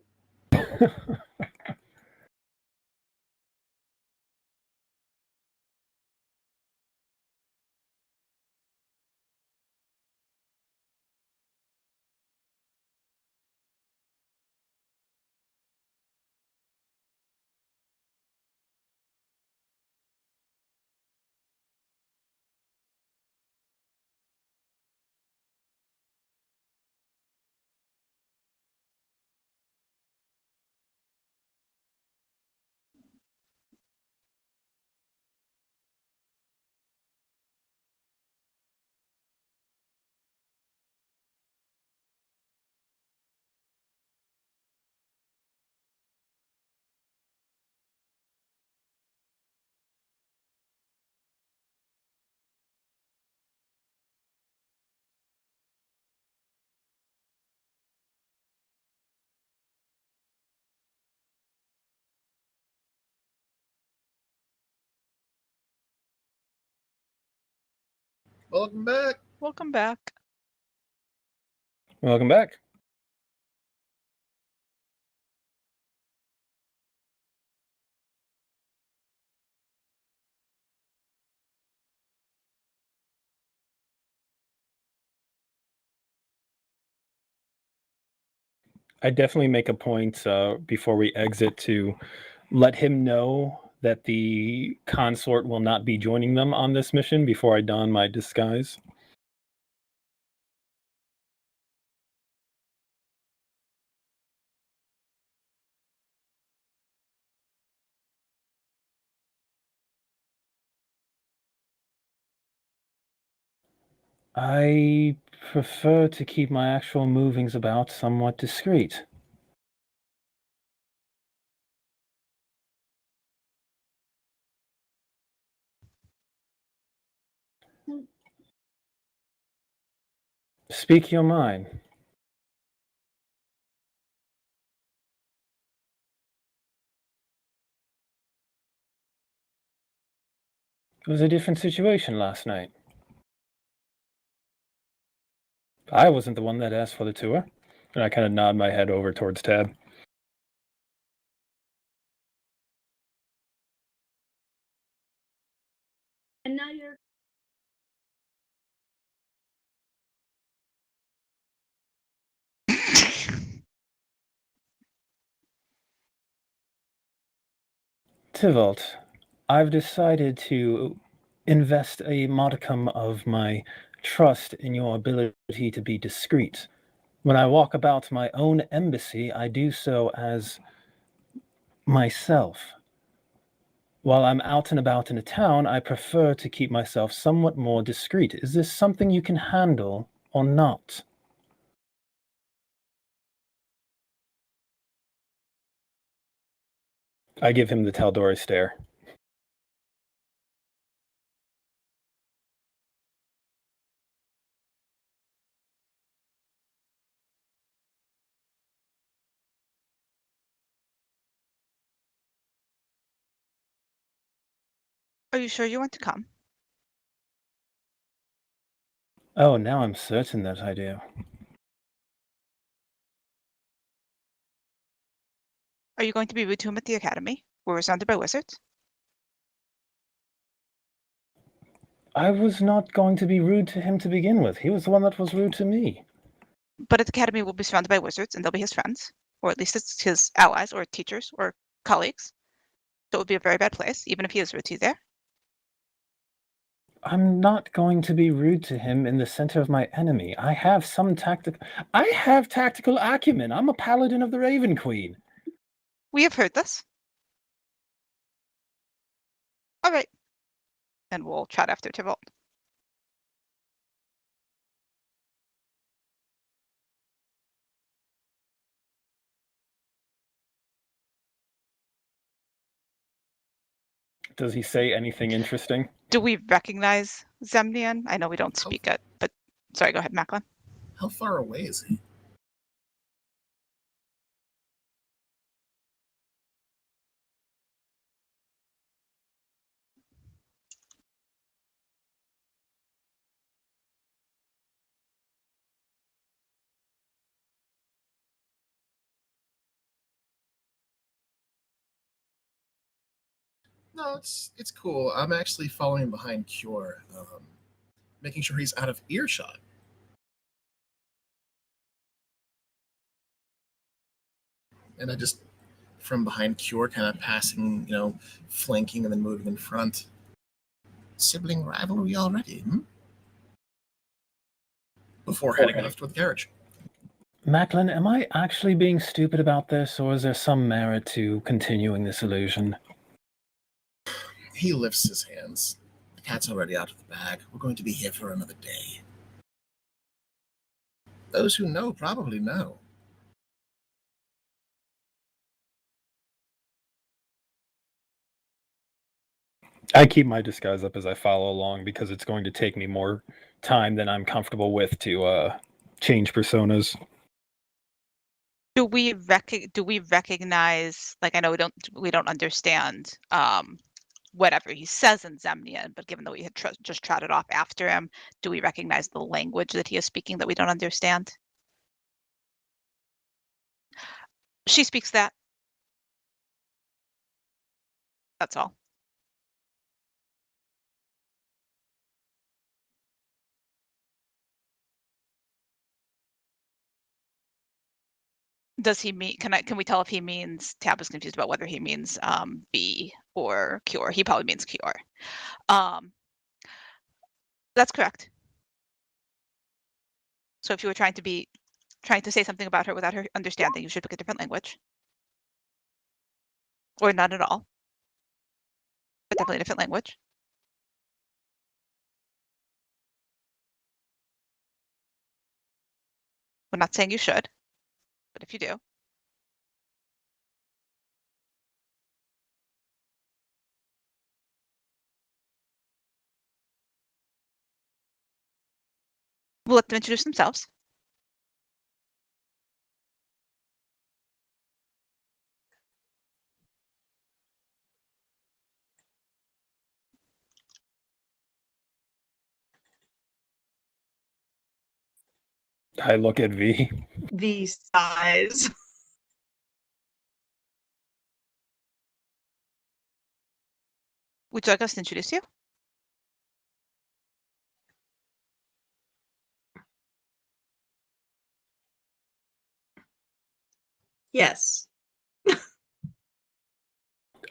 [SPEAKER 3] welcome back.
[SPEAKER 1] Welcome back.
[SPEAKER 2] Welcome back. I definitely make a point before we exit to let him know that the consort will not be joining them on this mission before I don my disguise. I prefer to keep my actual movings about somewhat discreet. Speak your mind. It was a different situation last night. I wasn't the one that asked for the tour. And I kind of nod my head over towards Tab.
[SPEAKER 7] And now you're
[SPEAKER 2] Tybalt, I've decided to invest a modicum of my trust in your ability to be discreet. When I walk about my own embassy, I do so as myself. While I'm out and about in a town, I prefer to keep myself somewhat more discreet. Is this something you can handle or not? I give him the Tal'Dorei stare.
[SPEAKER 1] Are you sure you want to come?
[SPEAKER 2] Oh, now I'm certain that I do.
[SPEAKER 1] Are you going to be rude to him at the academy? We're surrounded by wizards.
[SPEAKER 2] I was not going to be rude to him to begin with. He was the one that was rude to me.
[SPEAKER 1] But at the academy, we'll be surrounded by wizards, and they'll be his friends, or at least it's his allies, or teachers, or colleagues. So it would be a very bad place, even if he is rude to you there.
[SPEAKER 2] I'm not going to be rude to him in the center of my enemy. I have tactical acumen. I'm a paladin of the Raven Queen.
[SPEAKER 1] We have heard this. All right. And we'll chat after Tybalt.
[SPEAKER 2] Does he say anything interesting?
[SPEAKER 1] Do we recognize Zemnian? I know we don't speak it, but sorry, go ahead, Macklin.
[SPEAKER 3] How far away is he? No, it's cool. I'm actually following behind Cure, making sure he's out of earshot. And I just, from behind Cure, kind of passing, flanking and then moving in front. Sibling rivalry already, hmm? Before heading off to the carriage.
[SPEAKER 2] Macklin, am I actually being stupid about this, or is there some merit to continuing this illusion?
[SPEAKER 3] He lifts his hands. The cat's already out of the bag. We're going to be here for another day. Those who know probably know.
[SPEAKER 2] I keep my disguise up as I follow along because it's going to take me more time than I'm comfortable with to change personas.
[SPEAKER 1] Do we recognize, like, I know we don't understand whatever he says in Zemnian, but given that we had just trotted off after him, do we recognize the language that he is speaking that we don't understand? She speaks that. That's all. Does he mean, can we tell if he means, Tab is confused about whether he means B or Cure. He probably means Cure. That's correct. So if you were trying to say something about her without her understanding, you should pick a different language. Or not at all. But definitely a different language. I'm not saying you should, but if you do. We'll let them introduce themselves.
[SPEAKER 2] I look at V.
[SPEAKER 4] The size.
[SPEAKER 1] Would you like us to introduce you?
[SPEAKER 4] Yes.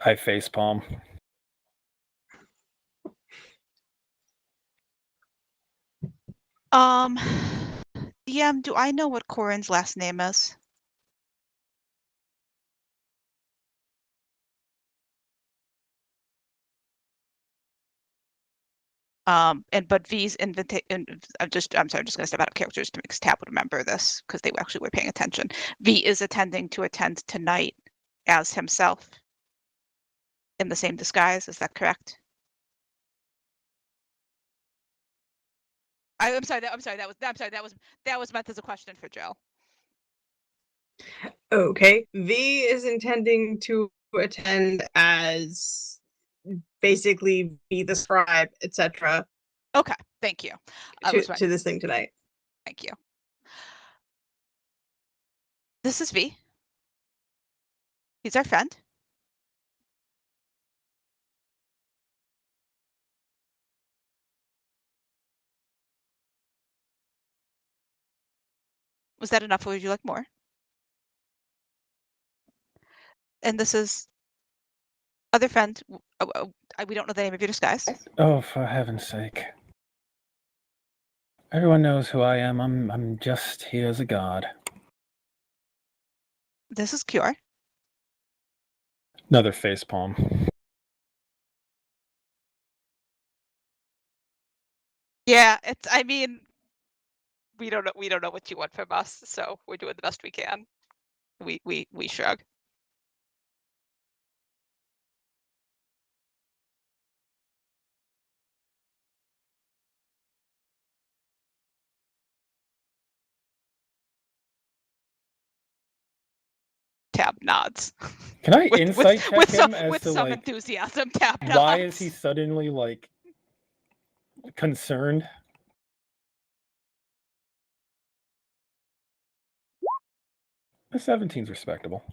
[SPEAKER 2] I facepalm.
[SPEAKER 1] DM, do I know what Corin's last name is? But V's invitation. I'm sorry, I'm just gonna step out of characters to make Tab would remember this because they actually were paying attention. V is attend tonight as himself in the same disguise. Is that correct? I'm sorry. That was meant as a question for Joe.
[SPEAKER 4] Okay. V is intending to attend as basically be the scribe, etc.
[SPEAKER 1] Okay, thank you.
[SPEAKER 4] To this thing tonight.
[SPEAKER 1] Thank you. This is V. He's our friend. Was that enough or would you like more? And this is other friend. We don't know the name of your disguise.
[SPEAKER 2] Oh, for heaven's sake. Everyone knows who I am. I'm just here as a god.
[SPEAKER 1] This is Cure.
[SPEAKER 2] Another facepalm.
[SPEAKER 1] Yeah, I mean, we don't know what you want from us, so we're doing the best we can. We shrug. Tab nods.
[SPEAKER 2] Can I insight check him as
[SPEAKER 1] with
[SPEAKER 2] to
[SPEAKER 1] some
[SPEAKER 2] like
[SPEAKER 1] enthusiasm? Tab nods.
[SPEAKER 2] why is he suddenly like concerned? The 17's respectable.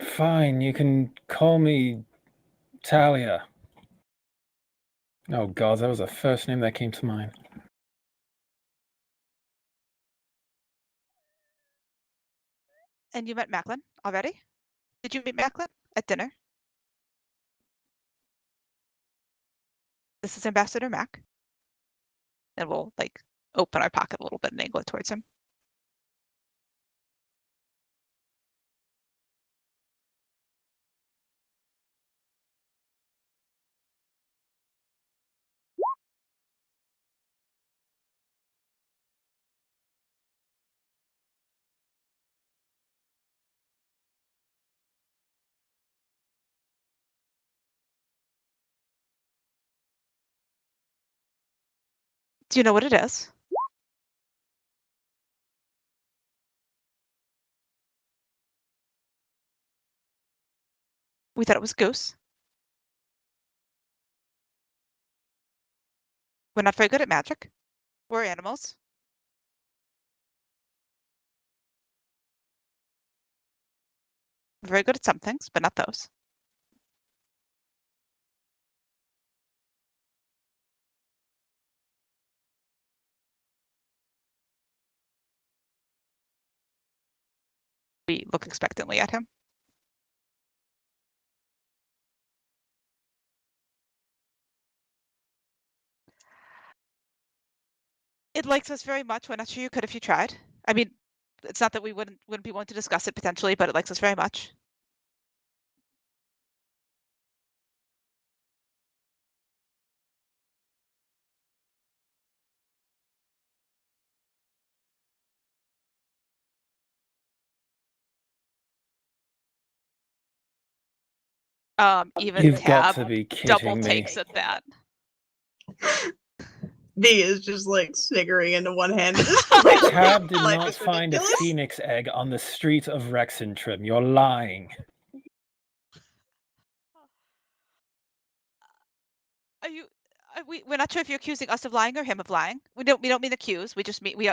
[SPEAKER 2] Fine, you can call me Talia. Oh god, that was the first name that came to mind.
[SPEAKER 1] And you met Macklin already? Did you meet Macklin at dinner? This is Ambassador Mac. And we'll like open our pocket a little bit and angle it towards him. Do you know what it is? We thought it was Goose. We're not very good at magic. We're animals. We're very good at some things, but not those. We look expectantly at him. It likes us very much. We're not sure you could if you tried. I mean, it's not that we wouldn't be willing to discuss it potentially, but it likes us very much. Even
[SPEAKER 2] You've got
[SPEAKER 1] Tab
[SPEAKER 2] to be
[SPEAKER 1] double
[SPEAKER 2] kidding me.
[SPEAKER 1] takes at that.
[SPEAKER 4] V is just like sniggering into one hand.
[SPEAKER 2] Tab did
[SPEAKER 4] Life
[SPEAKER 2] not
[SPEAKER 4] is
[SPEAKER 2] find a
[SPEAKER 4] ridiculous.
[SPEAKER 2] phoenix egg on the streets of Rexentrim. You're lying.
[SPEAKER 1] Are you? We're not sure if you're accusing us of lying or him of lying. We don't mean accuse. We just mean we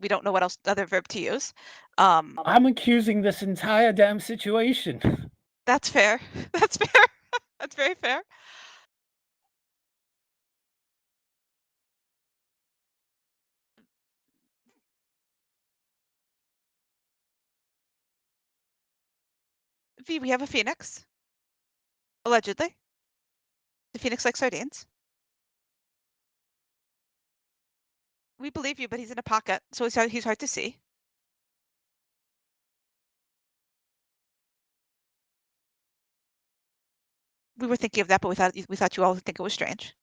[SPEAKER 1] don't know what else other verb to use.
[SPEAKER 2] I'm accusing this entire damn situation.
[SPEAKER 1] That's fair. That's fair. That's very fair. V, we have a phoenix. Allegedly. The phoenix likes sardines. We believe you, but he's in a pocket, so he's hard to see. We were thinking of that, but we thought you all would think it was strange.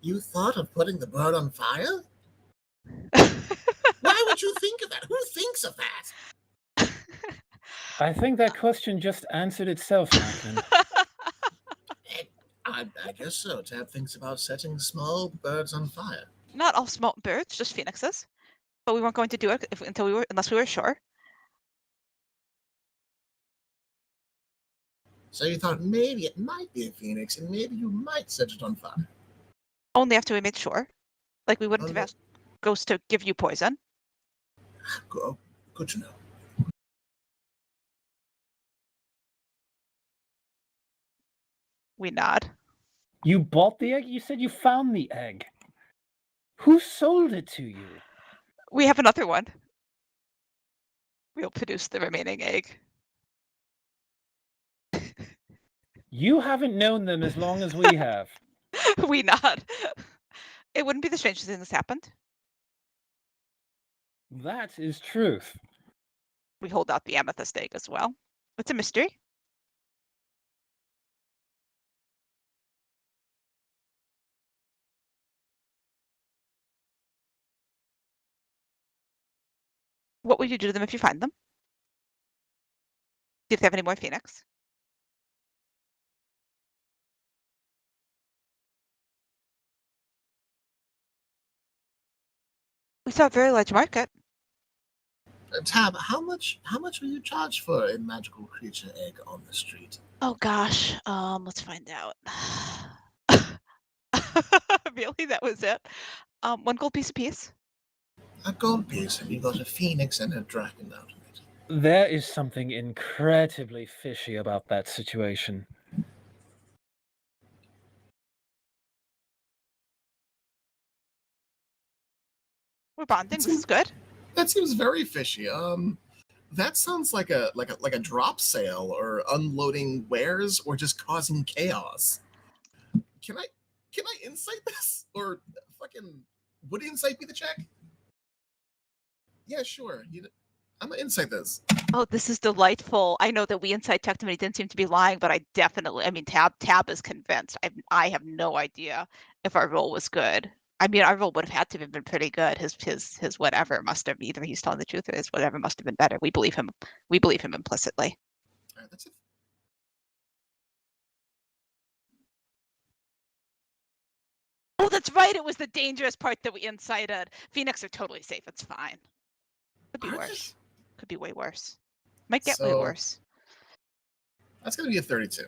[SPEAKER 3] You thought of putting the bird on fire? Why would you think of that? Who thinks of that?
[SPEAKER 2] I think that question just answered itself, Macklin.
[SPEAKER 3] I guess so. Tab thinks about setting small birds on fire.
[SPEAKER 1] Not all small birds, just phoenixes. But we weren't going to do it unless we were sure.
[SPEAKER 3] So you thought maybe it might be a phoenix, and maybe you might set it on fire.
[SPEAKER 1] Only after we made sure. Like we wouldn't have asked Ghost to give you poison.
[SPEAKER 3] Good to know.
[SPEAKER 1] We nod.
[SPEAKER 2] You bought the egg? You said you found the egg. Who sold it to you?
[SPEAKER 1] We have another one. We'll produce the remaining egg.
[SPEAKER 2] You haven't known them as long as we have.
[SPEAKER 1] We not. It wouldn't be the strangest thing that's happened.
[SPEAKER 2] That is truth.
[SPEAKER 1] We hold out the amethyst egg as well. It's a mystery. What would you do to them if you find them? Do you have any more phoenix? We saw a very large market.
[SPEAKER 3] Tab, how much will you charge for a magical creature egg on the street?
[SPEAKER 1] Oh gosh, let's find out. Really, that was it? 1 gold piece apiece.
[SPEAKER 3] A gold piece, and you got a phoenix and a dragon out of it.
[SPEAKER 2] There is something incredibly fishy about that situation.
[SPEAKER 1] We're bonding. This is good.
[SPEAKER 3] That seems very fishy. That sounds like a drop sale or unloading wares or just causing chaos. Can I insight this or fucking would insight be the check? Yeah, sure. I'm gonna insight this.
[SPEAKER 1] Oh, this is delightful. I know that we inside checked him and he didn't seem to be lying, but I mean, Tab is convinced. I have no idea if our roll was good. I mean, our roll would have had to have been pretty good. His whatever must have, either he's telling the truth or his whatever must have been better. We believe him. We believe him implicitly.
[SPEAKER 3] All right, that's it.
[SPEAKER 1] Oh, that's right. It was the dangerous part that we incited. Phoenix are totally safe. It's fine. Could be worse. Could be way worse. Might get way worse.
[SPEAKER 3] That's gonna be a 32.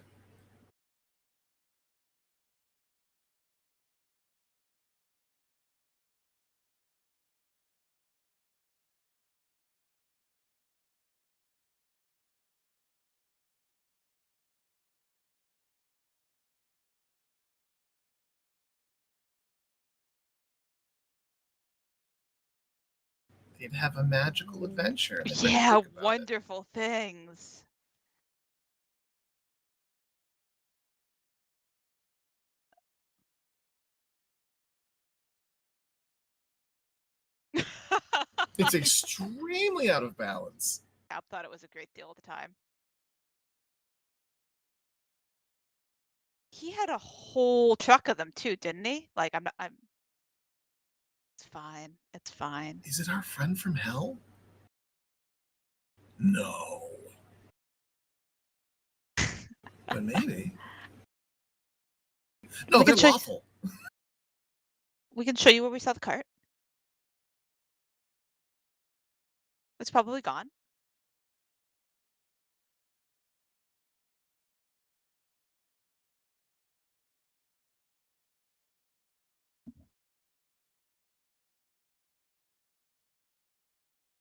[SPEAKER 3] They'd have a magical adventure.
[SPEAKER 1] Yeah, wonderful things.
[SPEAKER 3] It's extremely out of balance.
[SPEAKER 1] I thought it was a great deal at the time. He had a whole truck of them too, didn't he? Like I'm It's fine. It's fine.
[SPEAKER 3] Is it our friend from hell? No. But maybe. No, they're lawful.
[SPEAKER 1] We can show you where we saw the cart. It's probably gone.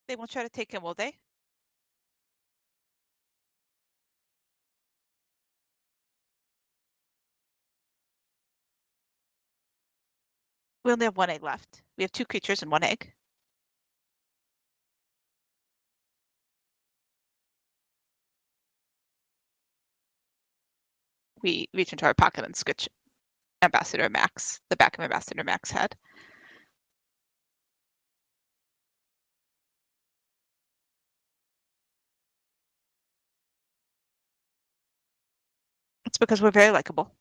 [SPEAKER 1] They won't try to take him, will they? We only have 1 egg left. We have 2 creatures and 1 egg. We reach into our pocket and scritch Ambassador Max, the back of Ambassador Max's head. It's because we're very likable.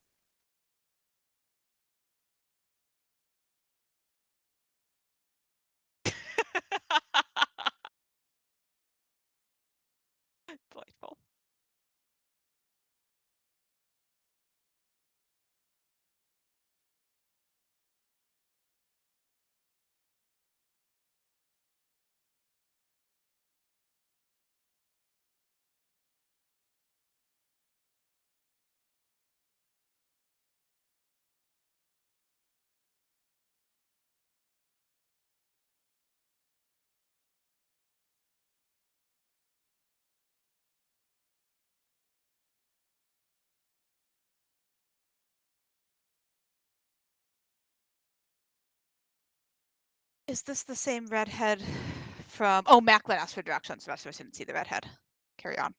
[SPEAKER 1] Delightful. Is this the same redhead from? Oh, Macklin asked for directions. So I didn't see the redhead. Carry on.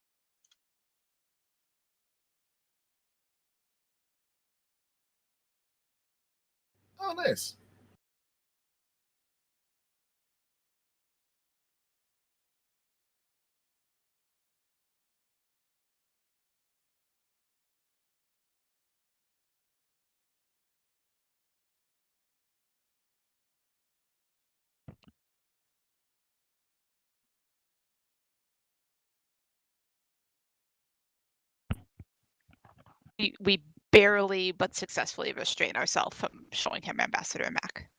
[SPEAKER 3] Oh, nice.
[SPEAKER 1] We barely but successfully restrain ourselves from showing him Ambassador Mac.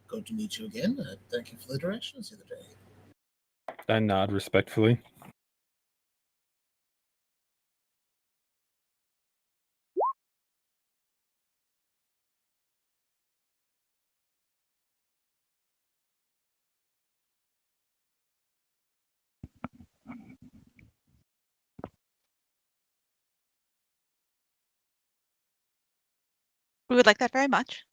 [SPEAKER 3] Good to meet you again. Thank you for the directions the other day.
[SPEAKER 2] I nod respectfully.
[SPEAKER 1] We would like that very much.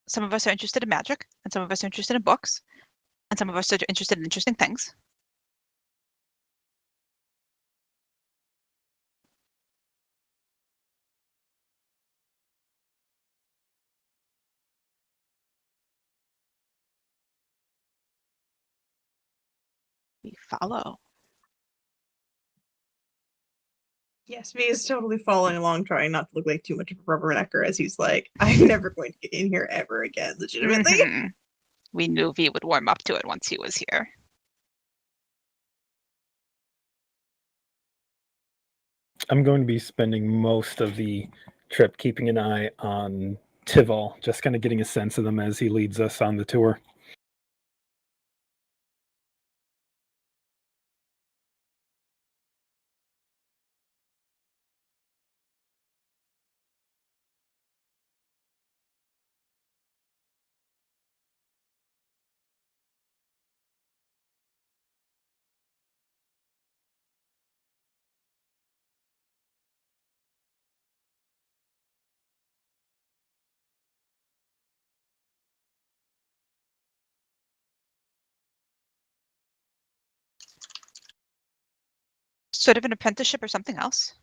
[SPEAKER 1] Some of us are interested in magic, and some of us are interested in books, and some of us are interested in interesting things. We follow.
[SPEAKER 4] Yes, V is totally following along, trying not to look like too much of a rubbernecker as he's like, I'm never going to get in here ever again, legitimately.
[SPEAKER 1] Mhm. We knew V would warm up to it once he was here.
[SPEAKER 2] I'm going to be spending most of the trip keeping an eye on Tivol, just kind of getting a sense of them as he leads us on the tour.
[SPEAKER 1] Sort of an apprenticeship or something else.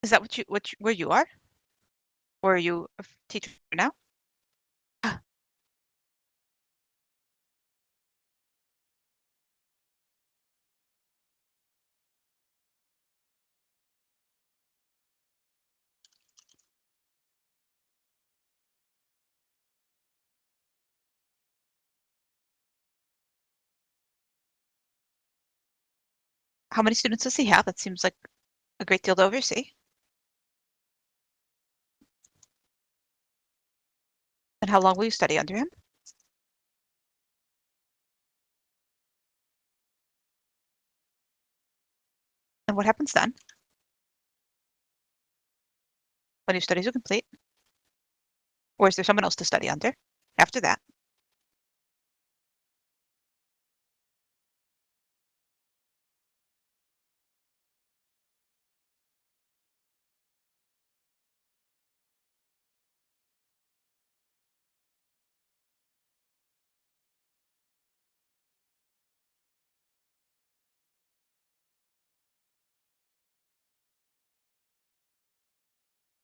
[SPEAKER 1] Is that where you are? Or are you a teacher now? How many students does he have? That seems like a great deal to oversee. And how long will you study under him? And what happens then? When your studies are complete? Or is there someone else to study under after that?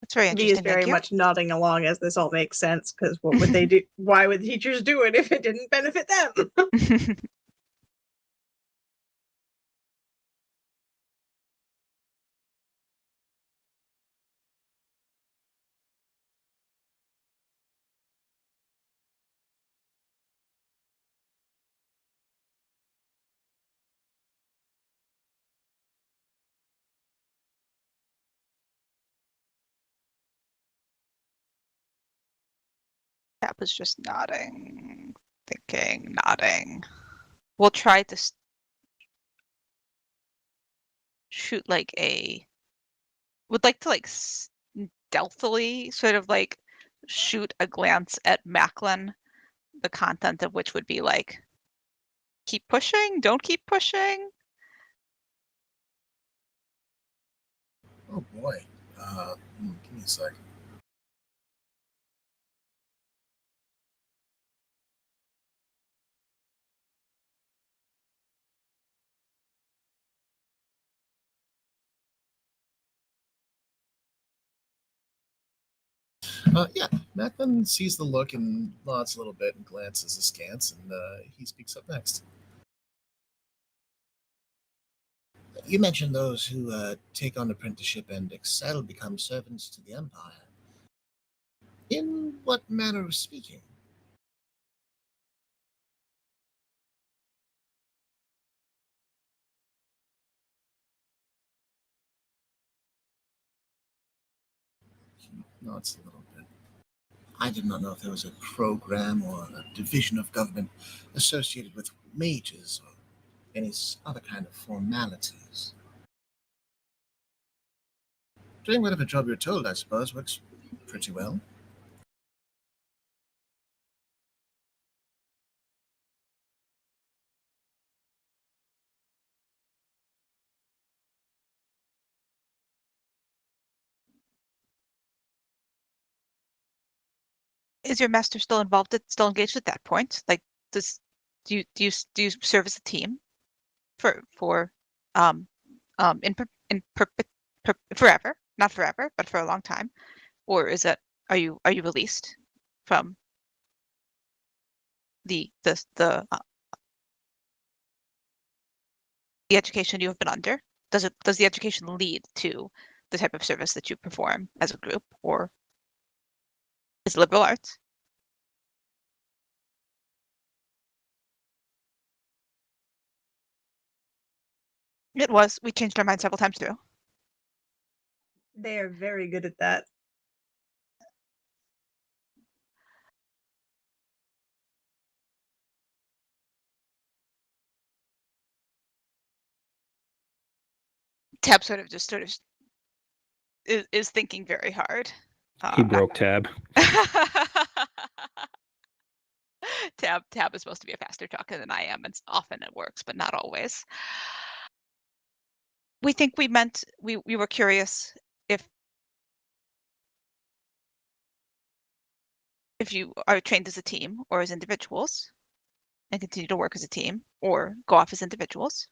[SPEAKER 1] That's very
[SPEAKER 4] V is
[SPEAKER 1] interesting,
[SPEAKER 4] very
[SPEAKER 1] thank you.
[SPEAKER 4] much nodding along as this all makes sense, because what would they do? Why would teachers do it if it didn't benefit them?
[SPEAKER 1] Cap is just nodding, thinking, nodding. We'll try to shoot like would like to like stealthily sort of like shoot a glance at Macklin, the content of which would be like, keep pushing, don't keep pushing.
[SPEAKER 3] Oh boy. Give me a sec. Yeah, Macklin sees the look and nods a little bit and glances askance, and he speaks up next. You mentioned those who take on apprenticeship and excel become servants to the Empire. In what manner of speaking? He nods a little bit. I did not know if there was a program or a division of government associated with mages or any other kind of formalities. Doing whatever job you're told, I suppose, works pretty well.
[SPEAKER 1] Is your master still involved still engaged at that point? Like, do you serve as a team for forever? Not forever, but for a long time? Or is it, are you released from the education you have been under? Does the education lead to the type of service that you perform as a group, or is it liberal arts? It was. We changed our mind several times through.
[SPEAKER 4] They are very good at that.
[SPEAKER 1] Tab sort of is thinking very hard.
[SPEAKER 2] He broke Tab.
[SPEAKER 1] Tab is supposed to be a faster talker than I am, and often it works, but not always. We think we were curious if you are trained as a team or as individuals and continue to work as a team or go off as individuals.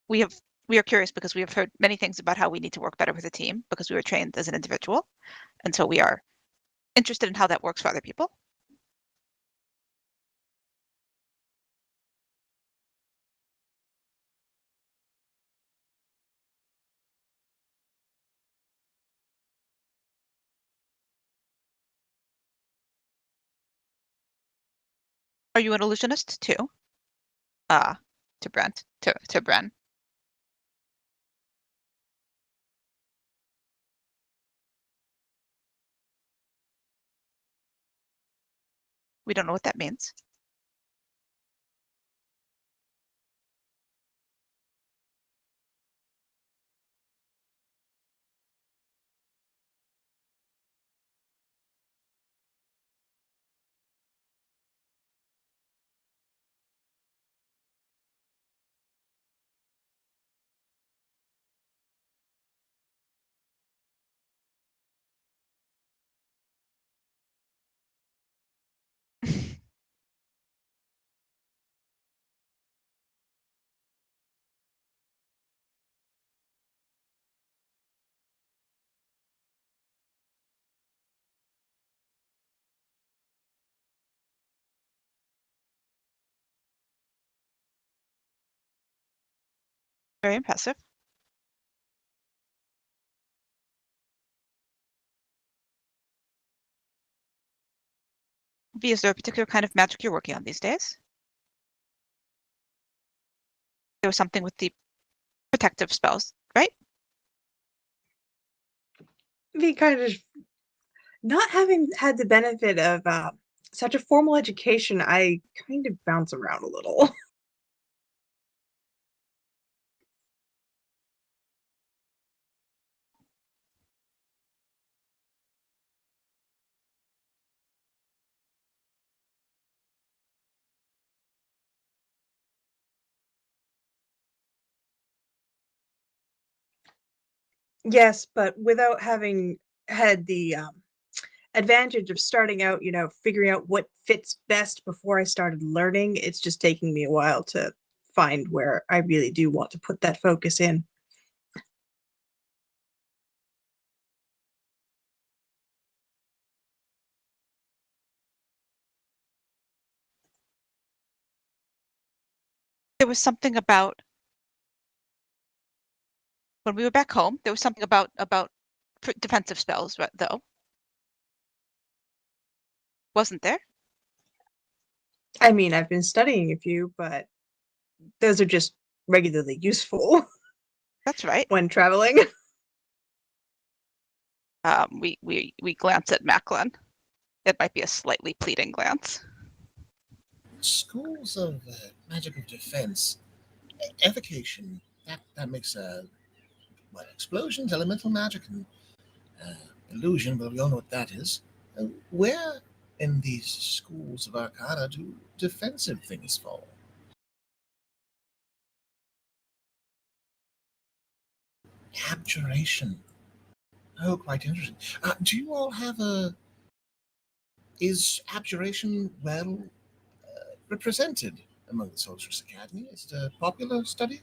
[SPEAKER 1] We are curious because we have heard many things about how we need to work better with a team because we were trained as an individual. And so we are interested in how that works for other people. Are you an illusionist too? To Brent, to Bren. We don't know what that means. Very impressive. V, is there a particular kind of magic you're working on these days? There was something with the protective spells, right?
[SPEAKER 4] V kind of not having had the benefit of such a formal education, I kind of bounce around a little. Yes, but without having had the advantage of starting out, figuring out what fits best before I started learning, it's just taking me a while to find where I really do want to put that focus in.
[SPEAKER 1] There was something about when we were back home. There was something about defensive spells, though, wasn't there?
[SPEAKER 4] I mean, I've been studying a few, but those are just regularly useful
[SPEAKER 1] That's right.
[SPEAKER 4] when traveling.
[SPEAKER 1] We glance at Macklin. It might be a slightly pleading glance.
[SPEAKER 3] Schools of magic of defense, evocation. That makes explosions, elemental magic, and illusion. But we all know what that is. Where in these schools of Arcana do defensive things fall? Abjuration. Oh, quite interesting. Do you all have a? Is abjuration well represented among the Sorceress Academy? Is it a popular study?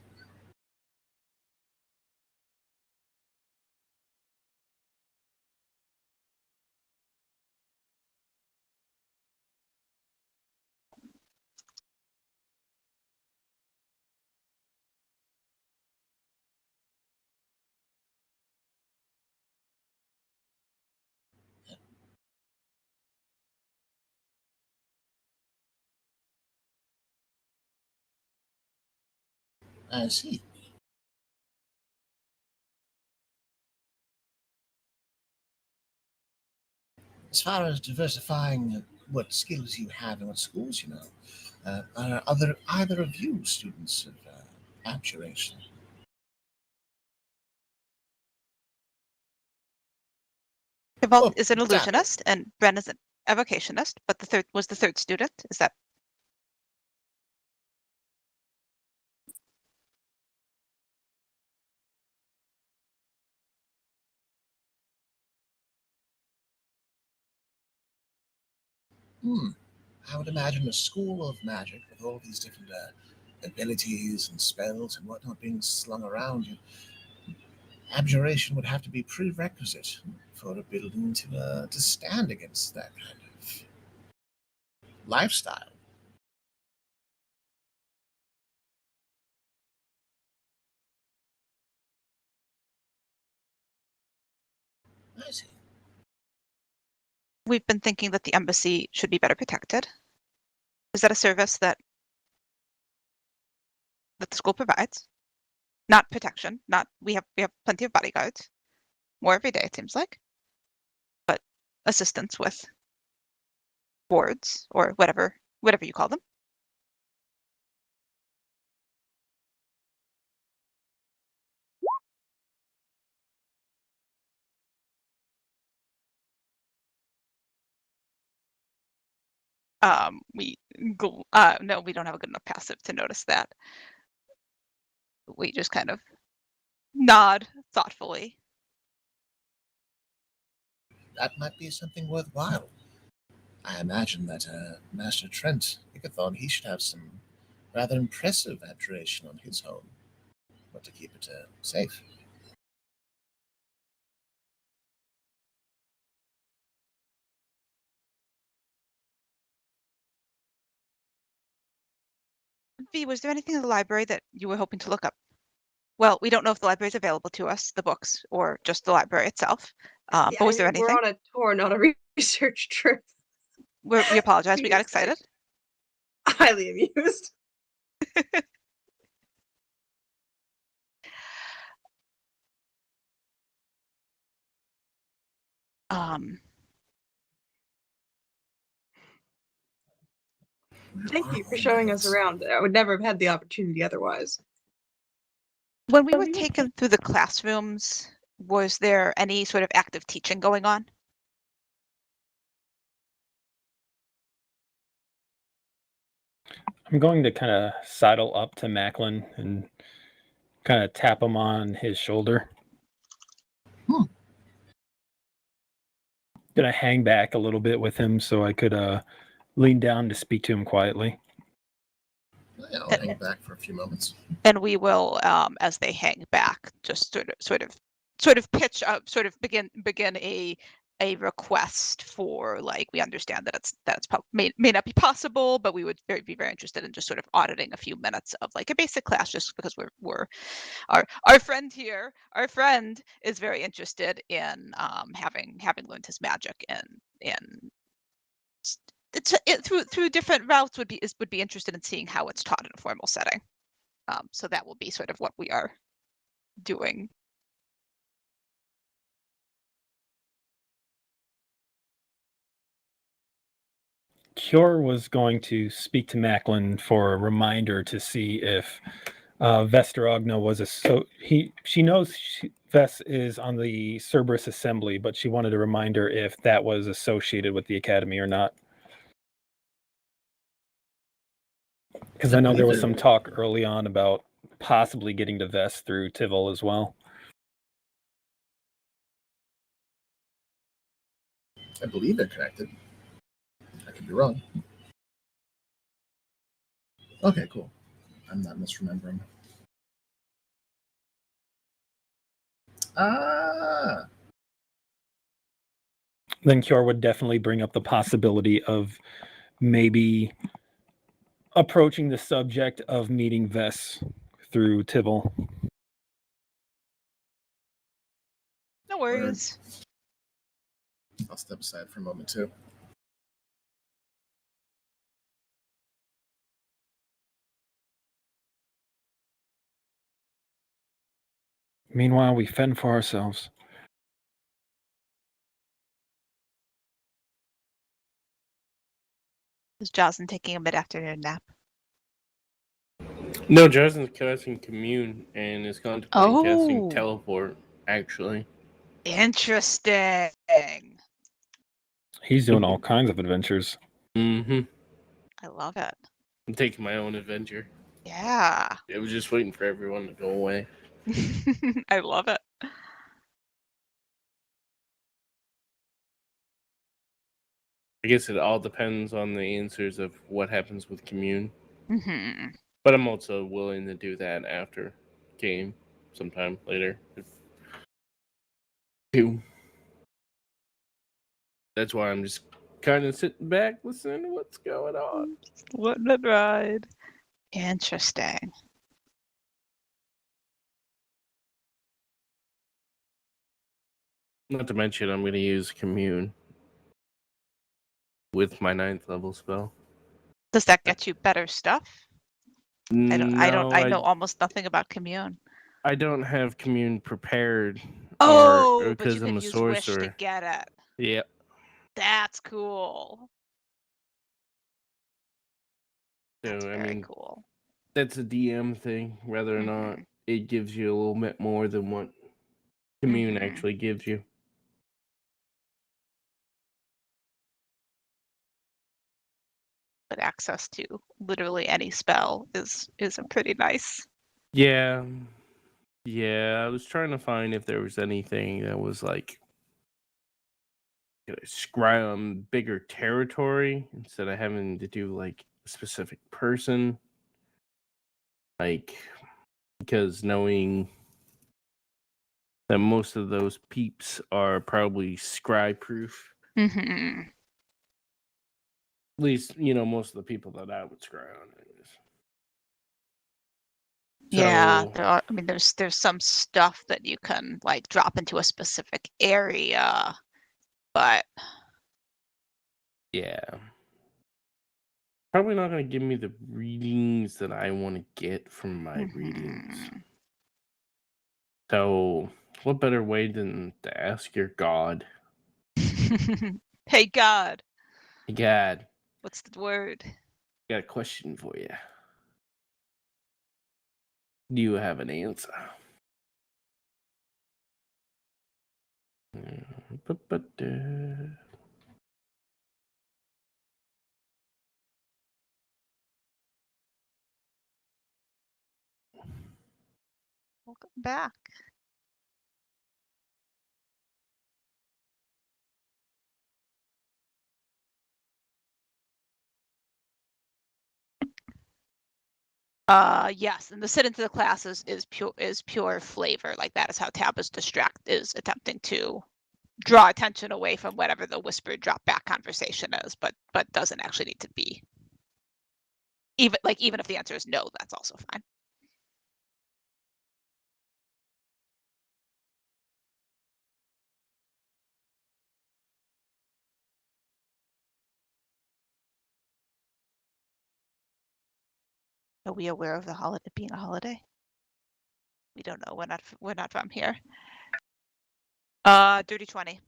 [SPEAKER 3] I see. As far as diversifying what skills you have and what schools you know, are either of you students of abjuration?
[SPEAKER 1] Tybalt
[SPEAKER 3] Oh,
[SPEAKER 1] is an
[SPEAKER 3] dabble.
[SPEAKER 1] illusionist, and Bren is an evocationist. But the third student. Is that?
[SPEAKER 3] Hmm. I would imagine a school of magic with all these different abilities and spells and whatnot being slung around you. Abjuration would have to be prerequisite for a building to stand against that kind of lifestyle. I see.
[SPEAKER 1] We've been thinking that the embassy should be better protected. Is that a service that the school provides? Not protection. Not we have plenty of bodyguards. More every day, it seems like. But assistance with boards or whatever you call them. No, we don't have a good enough passive to notice that. We just kind of nod thoughtfully.
[SPEAKER 3] That might be something worthwhile. I imagine that Master Trent Ickathon, he should have some rather impressive abjuration on his home, but to keep it safe.
[SPEAKER 1] V, was there anything in the library that you were hoping to look up? Well, we don't know if the library is available to us, the books, or just the library itself. But was there
[SPEAKER 4] We're
[SPEAKER 1] anything?
[SPEAKER 4] on a tour, not a research trip.
[SPEAKER 1] We apologize. We got
[SPEAKER 4] Yes, guys.
[SPEAKER 1] excited.
[SPEAKER 4] Highly amused.
[SPEAKER 1] Um,
[SPEAKER 4] Thank you for showing us around. I would never have had the opportunity otherwise.
[SPEAKER 1] when we were taken through the classrooms, was there any sort of active teaching going on?
[SPEAKER 2] I'm going to kind of sidle up to Macklin and kind of tap him on his shoulder. gonna hang back a little bit with him so I could lean down to speak to him quietly.
[SPEAKER 3] Yeah, I'll hang back for a few moments.
[SPEAKER 1] And we will, as they hang back, just sort of pitch up, sort of begin a request for, like, we understand that may not be possible, but we would be very interested in just sort of auditing a few minutes of like a basic class, just because we're our friend here, our friend is very interested in having learned his magic, and through different routes would be interested in seeing how it's taught in a formal setting. So that will be sort of what we are doing.
[SPEAKER 2] Cure was going to speak to Macklin for a reminder to see if Vesterogna was she knows Ves is on the Cerberus Assembly, but she wanted a reminder if that was associated with the Academy or not. Because I know there was some talk early on about possibly getting to Ves through Tivol as well.
[SPEAKER 3] I believe they're connected. I could be wrong. Okay, cool. I'm not misremembering. Ah.
[SPEAKER 2] Then Cure would definitely bring up the possibility of maybe approaching the subject of meeting Ves through Tivol.
[SPEAKER 1] No worries.
[SPEAKER 3] I'll step aside for a moment too.
[SPEAKER 2] Meanwhile, we fend for ourselves.
[SPEAKER 1] Is Jocelyn taking a mid-afternoon nap?
[SPEAKER 6] No, Justin's casting Commune and is contemplating casting
[SPEAKER 1] Oh.
[SPEAKER 6] Teleport, actually.
[SPEAKER 1] Interesting.
[SPEAKER 2] He's doing all kinds of adventures.
[SPEAKER 6] Mm-hmm.
[SPEAKER 1] I love it.
[SPEAKER 6] I'm taking my own adventure.
[SPEAKER 1] Yeah.
[SPEAKER 6] I was just waiting for everyone to go away.
[SPEAKER 1] I love it.
[SPEAKER 6] I guess it all depends on the answers of what happens with Commune.
[SPEAKER 1] Mm-hmm.
[SPEAKER 6] But I'm also willing to do that after game sometime later. That's why I'm just kind of sitting back listening to what's going on.
[SPEAKER 1] Letting it ride. Interesting.
[SPEAKER 6] Not to mention, I'm going to use Commune with my 9th level spell.
[SPEAKER 1] Does that get you better stuff? I know
[SPEAKER 6] I
[SPEAKER 1] almost nothing about Commune.
[SPEAKER 6] I don't have Commune prepared.
[SPEAKER 1] Oh, but you
[SPEAKER 6] because I'm
[SPEAKER 1] can
[SPEAKER 6] a
[SPEAKER 1] use Wish to
[SPEAKER 6] sorcerer.
[SPEAKER 1] get it.
[SPEAKER 6] Yep.
[SPEAKER 1] That's cool. That's
[SPEAKER 6] So I
[SPEAKER 1] very
[SPEAKER 6] mean,
[SPEAKER 1] cool.
[SPEAKER 6] that's a DM thing, whether or not it gives you a little bit more than what Commune actually gives you.
[SPEAKER 1] But access to literally any spell is a pretty nice.
[SPEAKER 6] Yeah. Yeah, I was trying to find if there was anything that was like scry bigger territory instead of having to do like a specific person. Like, because knowing that most of those peeps are probably scry proof.
[SPEAKER 1] Mm-hmm.
[SPEAKER 6] At least, most of the people that I would scry on. Anyways.
[SPEAKER 1] Yeah,
[SPEAKER 6] So,
[SPEAKER 1] there's some stuff that you can like drop into a specific area, but
[SPEAKER 6] yeah. Probably not going to give me the readings that I want to get from my readings. So, what better way than to ask your god?
[SPEAKER 1] Hey God,
[SPEAKER 6] Hey, God,
[SPEAKER 1] what's the word?
[SPEAKER 6] got a question for you. Do you have an answer?
[SPEAKER 1] Welcome back. Yes, and the sit into the class is pure flavor. Like that is how Tab is attempting to draw attention away from whatever the whispered drop back conversation is, but doesn't actually need to be. Even if the answer is no, that's also fine. Are we aware of the holiday being a holiday? We don't know. We're not from here. Dirty 20.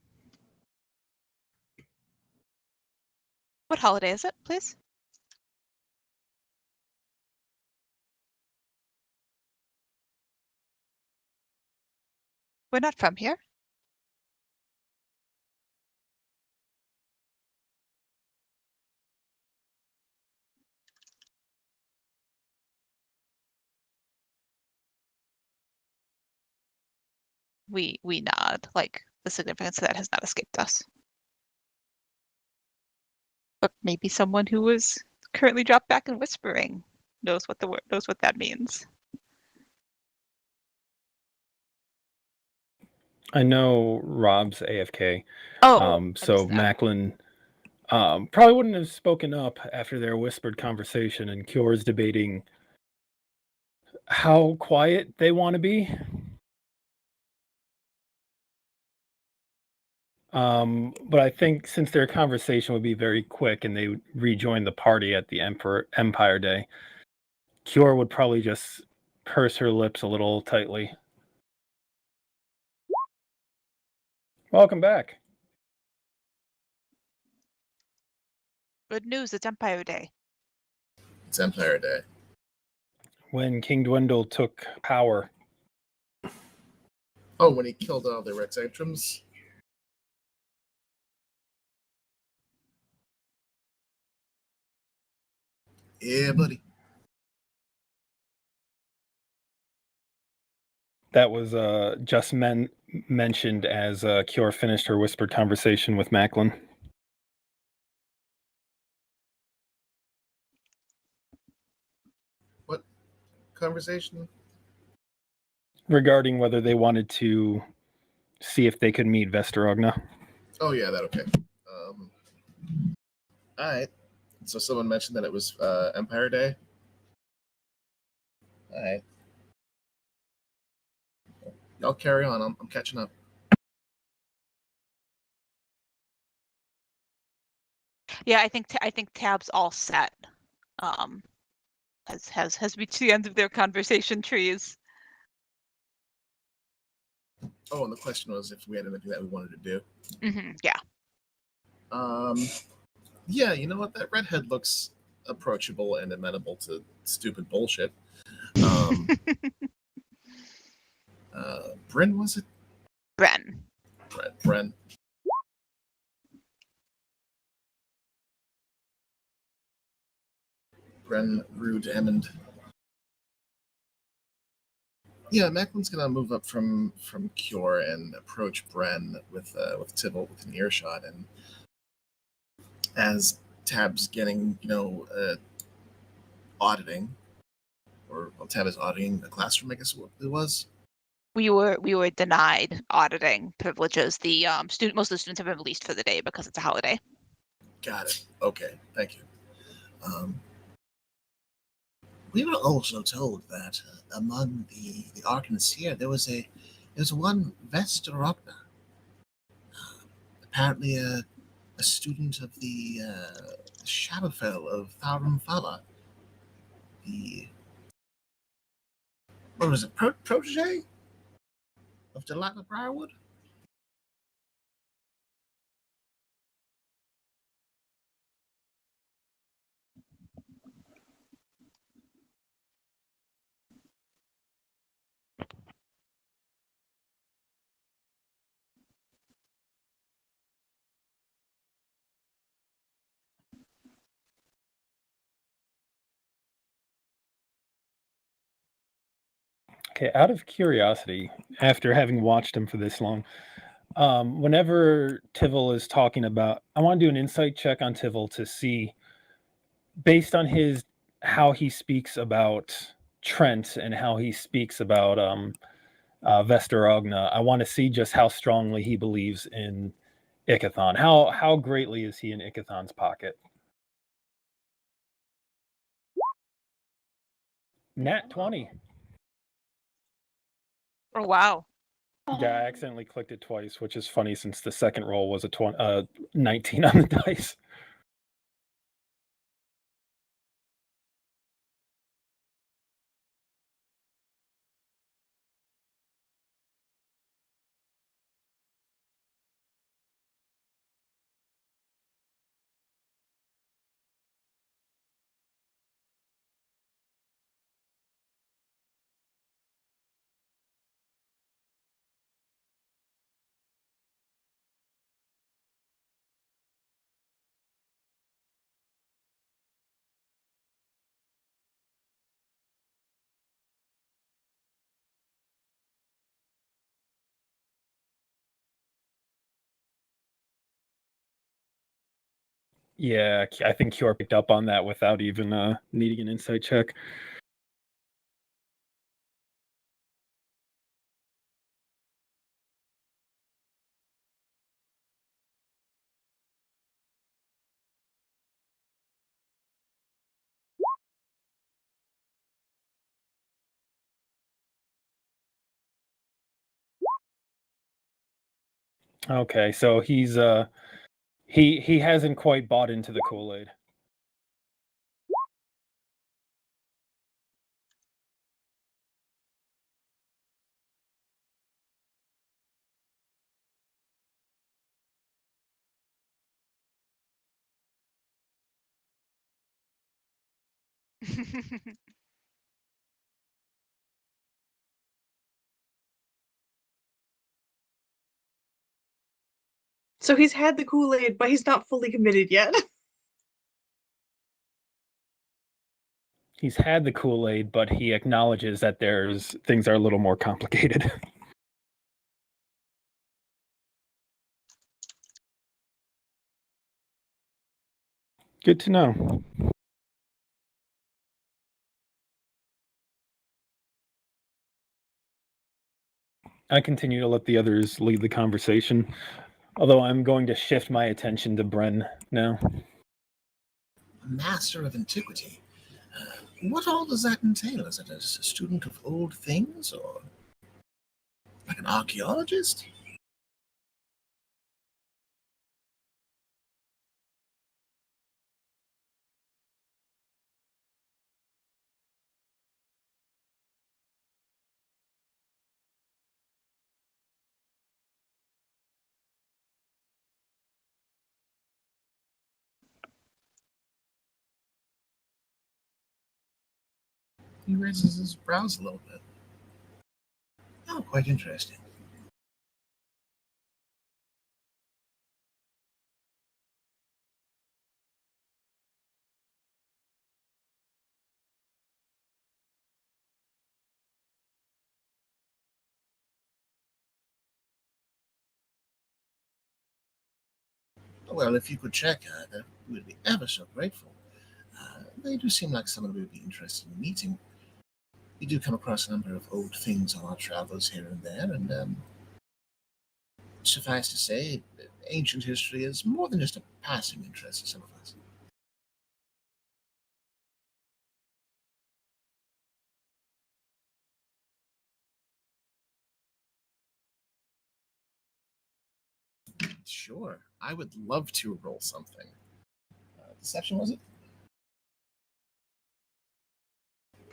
[SPEAKER 1] What holiday is it, please? We're not from here. We nod, like the significance of that has not escaped us. But maybe someone who was currently dropped back and whispering knows what that means.
[SPEAKER 2] I know Rob's AFK.
[SPEAKER 1] Oh,
[SPEAKER 2] So Macklin probably wouldn't have spoken up after their whispered conversation, and Cure's debating how quiet they want to be. But I think since their conversation would be very quick and they would rejoin the party at the Empire Day, Cure would probably just purse her lips a little tightly. Welcome back.
[SPEAKER 1] Good news, it's Empire Day.
[SPEAKER 3] It's Empire Day.
[SPEAKER 2] When King Dwindle took power.
[SPEAKER 3] Oh, when he killed all the Rex Atrams? Yeah, buddy.
[SPEAKER 2] That was just mentioned as Cure finished her whispered conversation with Macklin.
[SPEAKER 3] What conversation?
[SPEAKER 2] Regarding whether they wanted to see if they could meet Vesterogna.
[SPEAKER 3] Oh, yeah, that okay. All right. So someone mentioned that it was Empire Day. All right. Y'all carry on. I'm catching up.
[SPEAKER 1] Yeah, I think Tab's all set. Has reached the end of their conversation trees.
[SPEAKER 3] Oh, and the question was if we had anything that we wanted to do.
[SPEAKER 1] Yeah.
[SPEAKER 3] Yeah, you know what? That redhead looks approachable and amenable to stupid bullshit. Bryn, was it?
[SPEAKER 1] Bren.
[SPEAKER 3] Bren. Bren Rude Hammond. Yeah, Macklin's gonna move up from Cure and approach Bren with Tybalt with an earshot, and as Tab's getting auditing, or well, Tab is auditing the classroom, I guess it was.
[SPEAKER 1] We were denied auditing privileges. The most of the students have been released for the day because it's a holiday.
[SPEAKER 3] Got it. Okay, thank you. We were also told that among the Arcans here, there was one Vesterogna, apparently a student of the Shadowfell of Tharum-Fala. What was it, protege of Delilah Briarwood?
[SPEAKER 2] Okay, out of curiosity, after having watched him for this long, whenever Tivil is talking about, I want to do an insight check on Tivil to see, based on his how he speaks about Trent and how he speaks about Vesterogna. I want to see just how strongly he believes in Ikathon. How greatly is he in Ikathon's pocket? Nat 20.
[SPEAKER 1] Oh wow.
[SPEAKER 2] Yeah, I accidentally clicked it twice, which is funny since the second roll was a 19 on the dice. Yeah, I think Kior picked up on that without even needing an insight check. Okay, so he hasn't quite bought into the Kool-Aid.
[SPEAKER 4] So he's had the Kool-Aid, but he's not fully committed yet.
[SPEAKER 2] He's had the Kool-Aid, but he acknowledges that things are a little more complicated. Good to know. I continue to let the others lead the conversation, although I'm going to shift my attention to Bren now.
[SPEAKER 3] A master of antiquity. What all does that entail? Is it a student of old things, or like an archaeologist? He raises his brows a little bit. Oh, quite interesting. Well, if you could check her, that would be ever so grateful. They do seem like someone we would be interested in meeting. We do come across a number of old things on our travels here and there, and suffice to say, ancient history is more than just a passing interest to some of us. Sure, I would love to roll something. Deception, was it?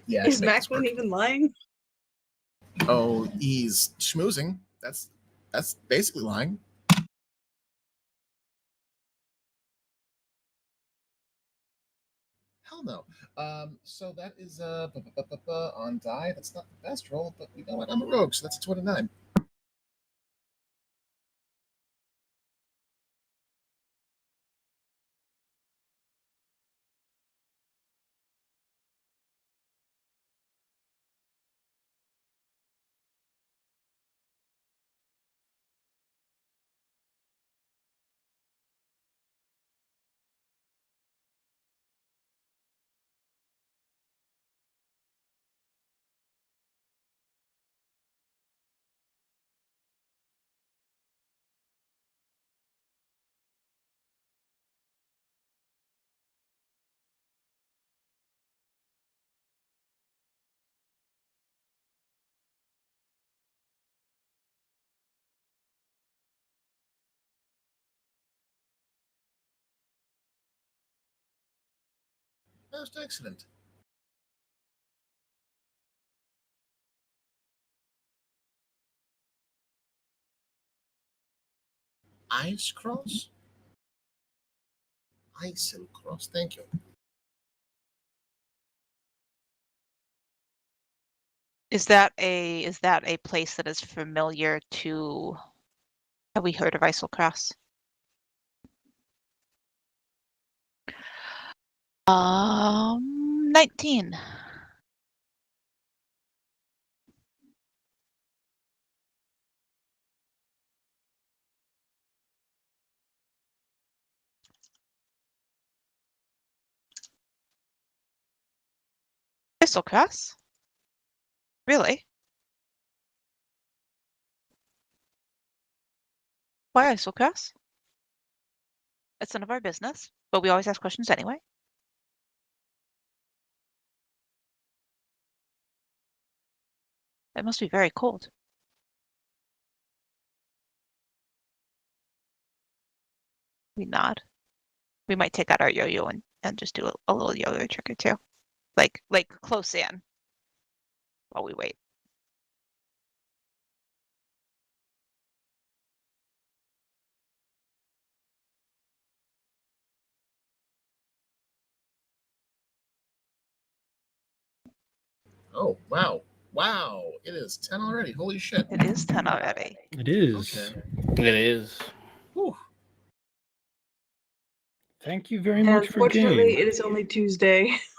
[SPEAKER 3] Yeah,
[SPEAKER 4] Is
[SPEAKER 3] make this
[SPEAKER 4] Macklin
[SPEAKER 3] work.
[SPEAKER 4] even lying?
[SPEAKER 3] Oh, he's schmoozing. That's basically lying. Hell no. So that is on die. That's not the best roll, but you know what? I'm a rogue, so that's a 29. Most excellent. Ice cross? Icel cross, thank you.
[SPEAKER 1] Is that a place that is familiar to? Have we heard of Iselcross? 19. Iselcross? Really? Why Iselcross? It's none of our business, but we always ask questions anyway. It must be very cold. We nod. We might take out our yo-yo and just do a little yo-yo trick or two. Like close in while we wait.
[SPEAKER 3] Oh, wow. Wow. It is 10 already. Holy shit.
[SPEAKER 1] It is 10 already.
[SPEAKER 2] It is.
[SPEAKER 3] Okay.
[SPEAKER 6] It is.
[SPEAKER 3] Whew.
[SPEAKER 2] Thank you very much for
[SPEAKER 4] Unfortunately,
[SPEAKER 2] game.
[SPEAKER 4] it is only Tuesday.